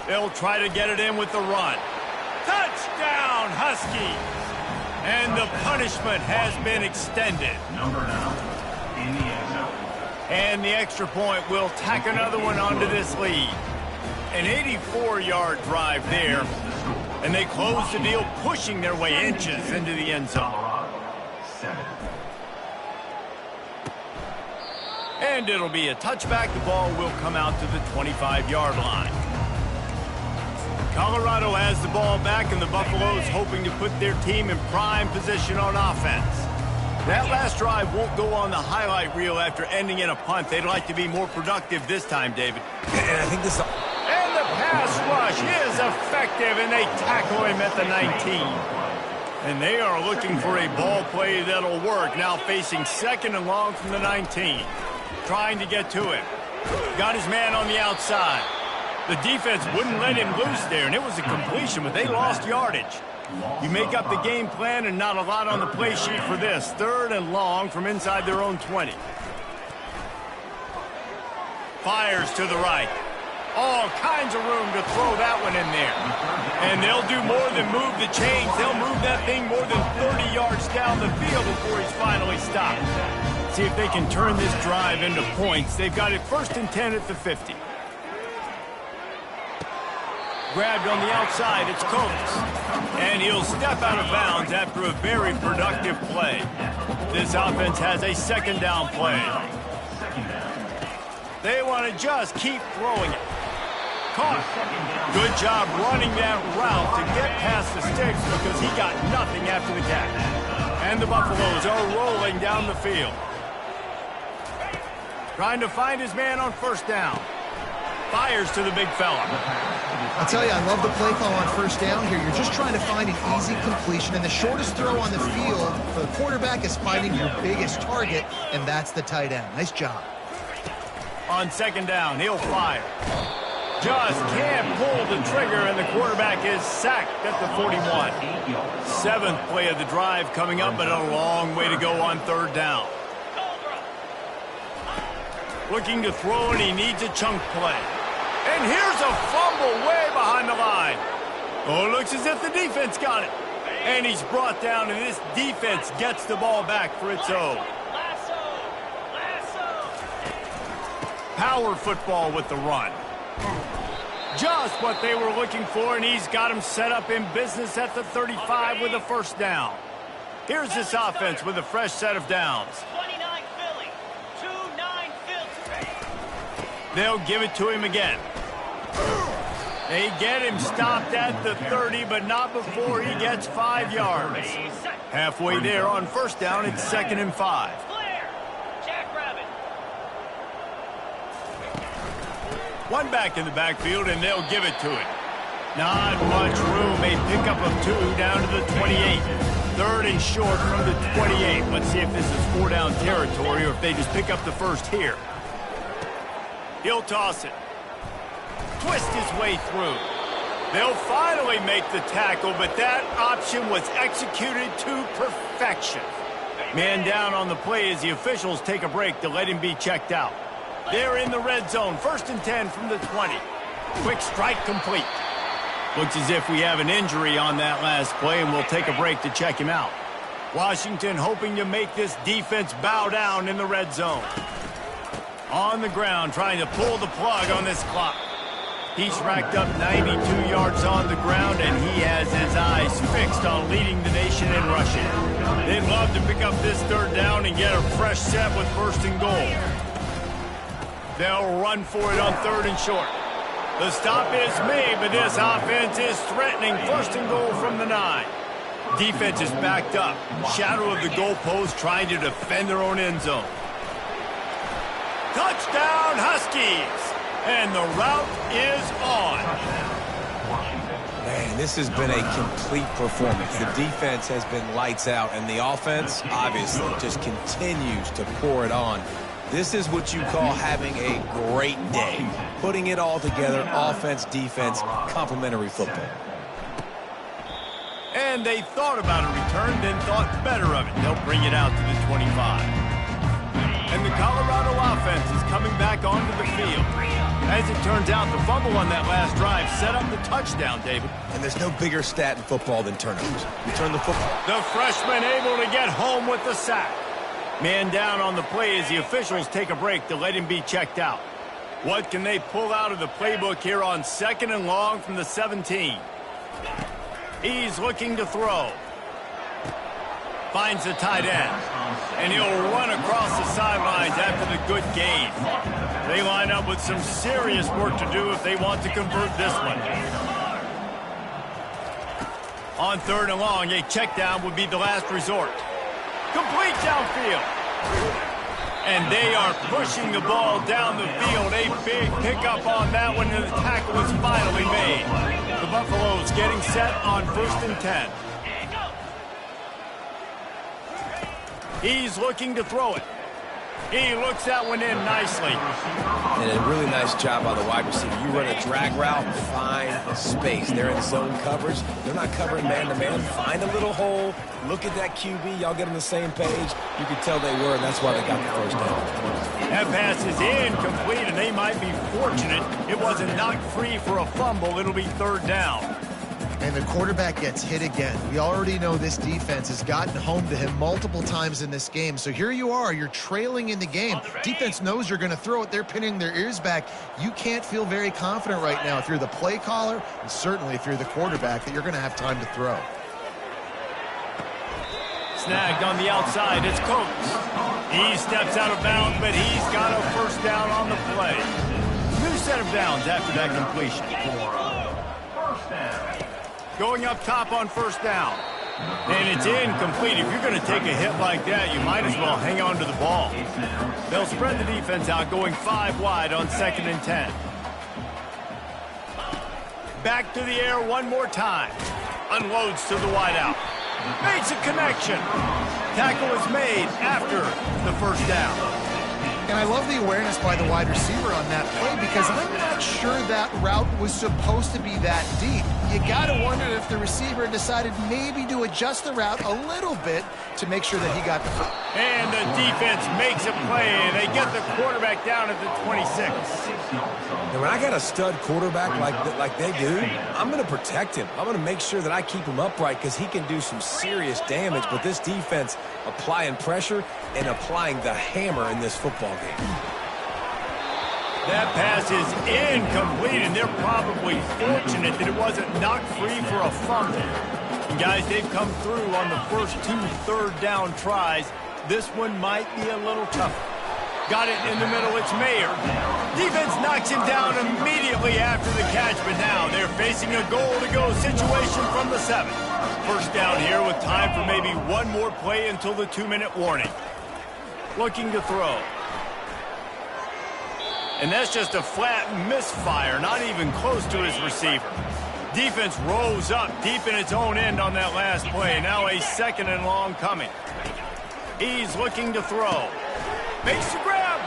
They'll try to get it in with the run. Touchdown, Huskies! And the punishment has been extended. Number 9 in the end zone. And the extra point will tack another one onto this lead. An 84-yard drive there. And they close the deal, pushing their way inches into the end zone. Colorado 7. And it'll be a touchback. The ball will come out to the 25-yard line. Colorado has the ball back, and the Buffaloes hoping to put their team in prime position on offense. That last drive won't go on the highlight reel after ending in a punt. They'd like to be more productive this time, David. And I think this... And the pass rush is effective, and they tackle him at the 19. And they are looking for a ball play that'll work. Now facing second and long from the 19. Trying to get to him. Got his man on the outside. The defense wouldn't let him loose there, and it was a completion, but they lost yardage. You make up the game plan and not a lot on the play sheet for this. Third and long from inside their own 20. Fires to the right. All kinds of room to throw that one in there. And they'll do more than move the chains. They'll move that thing more than 30 yards down the field before he's finally stopped. See if they can turn this drive into points. They've got it first and 10 at the 50. Grabbed on the outside, it's Coates. And he'll step out of bounds after a very productive play. This offense has a second down play. They want to just keep throwing it. Caught. Good job running that route to get past the sticks because he got nothing after the catch. And the Buffaloes are rolling down the field. Trying to find his man on first down. Fires to the big fella. I'll tell you, I love the play call on first down here. You're just trying to find an easy completion, and the shortest throw on the field for the quarterback is finding your biggest target, and that's the tight end. Nice job. On second down, he'll fire. Just can't pull the trigger, and the quarterback is sacked at the 41. Seventh play of the drive coming up, but a long way to go on third down. Looking to throw, and he needs a chunk play. And here's a fumble way behind the line. Oh, looks as if the defense got it. And he's brought down, and this defense gets the ball back for its own. Power football with the run. Just what they were looking for, and he's got him set up in business at the 35 with a first down. Here's this offense with a fresh set of downs. 29 Philly, 2-9 Philly. They'll give it to him again. They get him stopped at the 30, but not before he gets 5 yards. Halfway there on first down, it's 2nd and 5. One back in the backfield, and they'll give it to it. Not much room. A pickup of 2 down to the 28. 3rd and short from the 28. Let's see if this is 4-down territory or if they just pick up the first here. He'll toss it. Twist his way through. They'll finally make the tackle, but that option was executed to perfection. Man down on the play as the officials take a break to let him be checked out. They're in the red zone. 1st and 10 from the 20. Quick strike complete. Looks as if we have an injury on that last play, and we'll take a break to check him out. Washington hoping to make this defense bow down in the red zone. On the ground, trying to pull the plug on this clock. He's racked up 92 yards on the ground, and he has his eyes fixed on leading the nation in rushing. They'd love to pick up this 3rd down and get a fresh set with 1st and goal. They'll run for it on 3rd and short. The stop is made, but this offense is threatening. 1st and goal from the 9. Defense is backed up. Shadow of the goalpost trying to defend their own end zone. Touchdown, Huskies! And the route is on. Man, this has been a complete performance. The defense has been lights out, and the offense, obviously, just continues to pour it on. This is what you call having a great day. Putting it all together, offense, defense, complementary football. And they thought about a return, then thought better of it. They'll bring it out to the 25. And the Colorado offense is coming back onto the field. As it turns out, the fumble on that last drive set up the touchdown, David. And there's no bigger stat in football than turnovers. You turn the football. The freshman able to get home with the sack. Man down on the play as the officials take a break to let him be checked out. What can they pull out of the playbook here on 2nd and long from the 17? He's looking to throw. Finds the tight end. And he'll run across the sidelines after the good gain. They line up with some serious work to do if they want to convert this one. On 3rd and long, a check down would be the last resort. Complete downfield. And they are pushing the ball down the field. A big pickup on that one, and the tackle is finally made. The Buffaloes getting set on 1st and 10. He's looking to throw it. He looks that one in nicely. And a really nice job by the wide receiver. You run a drag route, find space. They're in zone coverage. They're not covering man-to-man. Find a little hole. Look at that QB. Y'all get on the same page. You can tell they were, and that's why they got the 1st down. That pass is incomplete, and they might be fortunate it wasn't knocked free for a fumble. It'll be 3rd down. And the quarterback gets hit again. We already know this defense has gotten home to him multiple times in this game. So here you are, you're trailing in the game. Defense knows you're going to throw it. They're pinning their ears back. You can't feel very confident right now if you're the play caller, and certainly if you're the quarterback, that you're going to have time to throw. Snagged on the outside, it's Coates. He steps out of bounds, but he's got a 1st down on the play. New set of downs after that completion. Going up top on 1st down. And it's incomplete. If you're going to take a hit like that, you might as well hang on to the ball. They'll spread the defense out, going 5 wide on 2nd and 10. Back to the air one more time. Unloads to the wideout. Makes a connection. Tackle is made after the 1st down. And I love the awareness by the wide receiver on that play, because I'm not sure that route was supposed to be that deep. You got to wonder if the receiver decided maybe to adjust the route a little bit to make sure that he got the foot. And the defense makes a play, and they get the quarterback down at the 26. And when I got a stud quarterback like they do, I'm going to protect him. I'm going to make sure that I keep him upright because he can do some serious damage. But this defense applying pressure and applying the hammer in this football game. That pass is incomplete, and they're probably fortunate that it wasn't knocked free for a fumble. And guys, they've come through on the first 2 3rd down tries. This one might be a little tougher. Got it in the middle, it's Mayer. Defense knocks him down immediately after the catch, but now they're facing a goal-to-go situation from the 7. First down here with time for maybe one more play until the 2-minute warning. Looking to throw. And that's just a flat misfire, not even close to his receiver. Defense rose up deep in its own end on that last play. Now a 2nd and long coming. He's looking to throw. Makes the grab.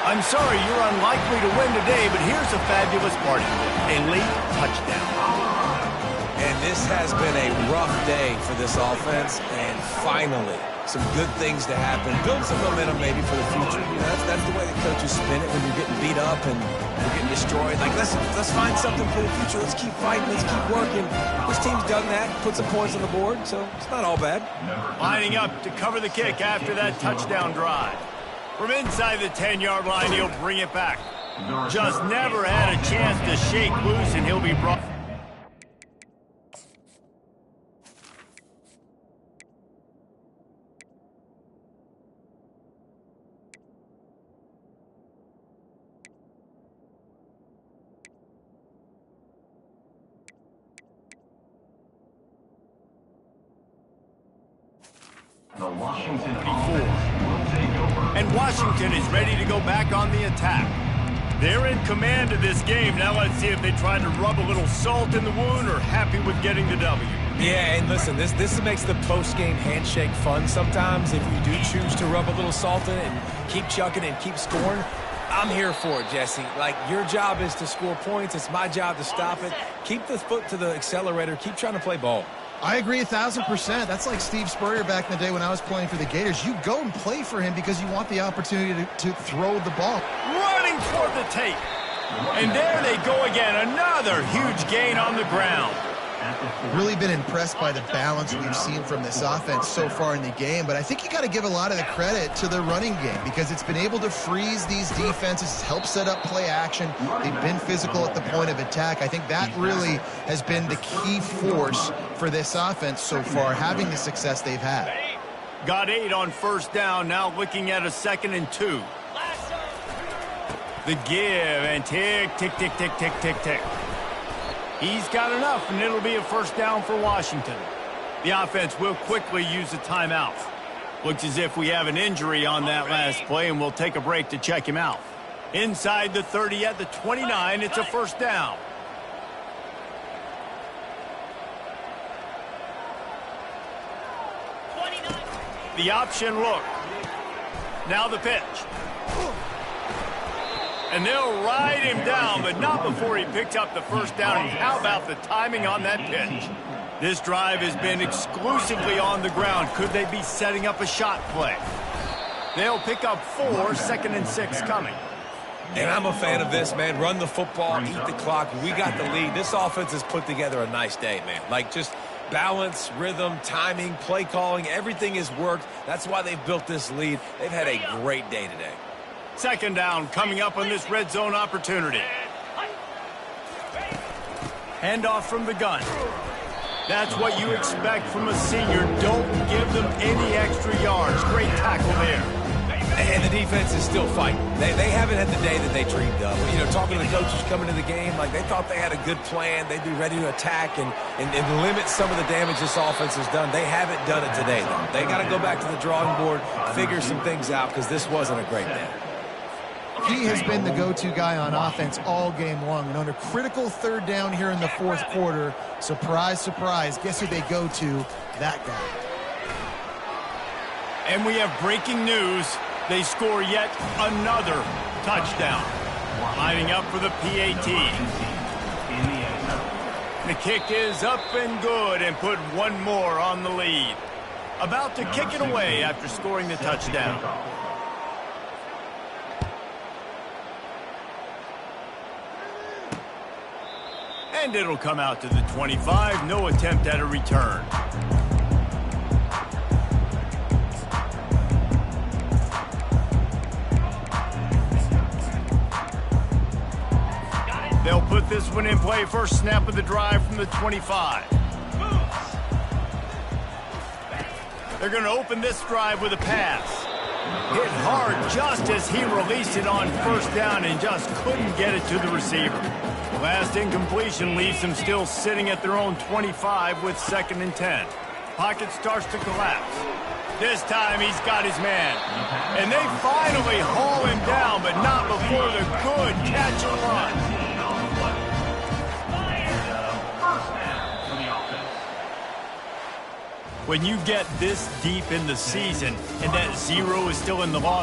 I'm sorry, you're unlikely to win today, but here's a fabulous part. A late touchdown. And this has been a rough day for this offense, and finally, some good things to happen. Build some momentum maybe for the future. You know, that's the way the coaches spin it when you're getting beat up and you're getting destroyed. Like, let's find something for the future. Let's keep fighting. Let's keep working. This team's done that, put some points on the board, so it's not all bad. Lining up to cover the kick after that touchdown drive. From inside the 10-yard line, he'll bring it back. Just never had a chance to shake loose, and he'll be brought. The Washington offense will take over. And Washington is ready to go back on the attack. They're in command of this game. Now let's see if they try to rub a little salt in the wound or happy with getting the W. Yeah, and listen, this makes the post-game handshake fun sometimes. If you do choose to rub a little salt in it and keep chucking and keep scoring, I'm here for it, Jesse. Like, your job is to score points. It's my job to stop it. Keep the foot to the accelerator. Keep trying to play ball. I agree 1,000%. That's like Steve Spurrier back in the day when I was playing for the Gators. You go and play for him because you want the opportunity to throw the ball. Running toward the tape. And there they go again. Another huge gain on the ground. Really been impressed by the balance we've seen from this offense so far in the game, but I think you got to give a lot of the credit to the running game because it's been able to freeze these defenses, help set up play action. They've been physical at the point of attack. I think that really has been the key force for this offense so far, having the success they've had. Got 8 on first down, now looking at a 2nd and 2. The give and tick, tick, tick, tick, tick, tick, tick. He's got enough, and it'll be a first down for Washington. The offense will quickly use a timeout. Looks as if we have an injury on that last play, and we'll take a break to check him out. Inside the 30 at the 29, it's a first down. The option look. Now the pitch. And they'll ride him down, but not before he picks up the first down. And how about the timing on that pitch? This drive has been exclusively on the ground. Could they be setting up a shot play? They'll pick up 4, 2nd and 6 coming. And I'm a fan of this, man. Run the football, eat the clock. We got the lead. This offense has put together a nice day, man. Like, just balance, rhythm, timing, play calling, everything has worked. That's why they've built this lead. They've had a great day today. 2nd down coming up on this red zone opportunity. Handoff from the gun. That's what you expect from a senior. Don't give them any extra yards. Great tackle there. And the defense is still fighting. They haven't had the day that they dreamed of. You know, talking to the coaches coming to the game, like they thought they had a good plan. They'd be ready to attack and limit some of the damage this offense has done. They haven't done it today, though. They got to go back to the drawing board, figure some things out, because this wasn't a great day. He has been the go-to guy on offense all game long. And on a critical 3rd down here in the 4th quarter, surprise, surprise, guess who they go to? That guy. And we have breaking news. They score yet another touchdown. Lining up for the PAT. The kick is up and good and put one more on the lead. About to kick it away after scoring the touchdown. And it'll come out to the 25. No attempt at a return. They'll put this one in play. First snap of the drive from the 25. They're going to open this drive with a pass. Hit hard just as he released it on first down and just couldn't get it to the receiver. Last incompletion leaves them still sitting at their own 25 with 2nd and 10. Pocket starts to collapse. This time he's got his man. And they finally haul him down, but not before the good catch and run. When you get this deep in the season and that 0 is still in the loss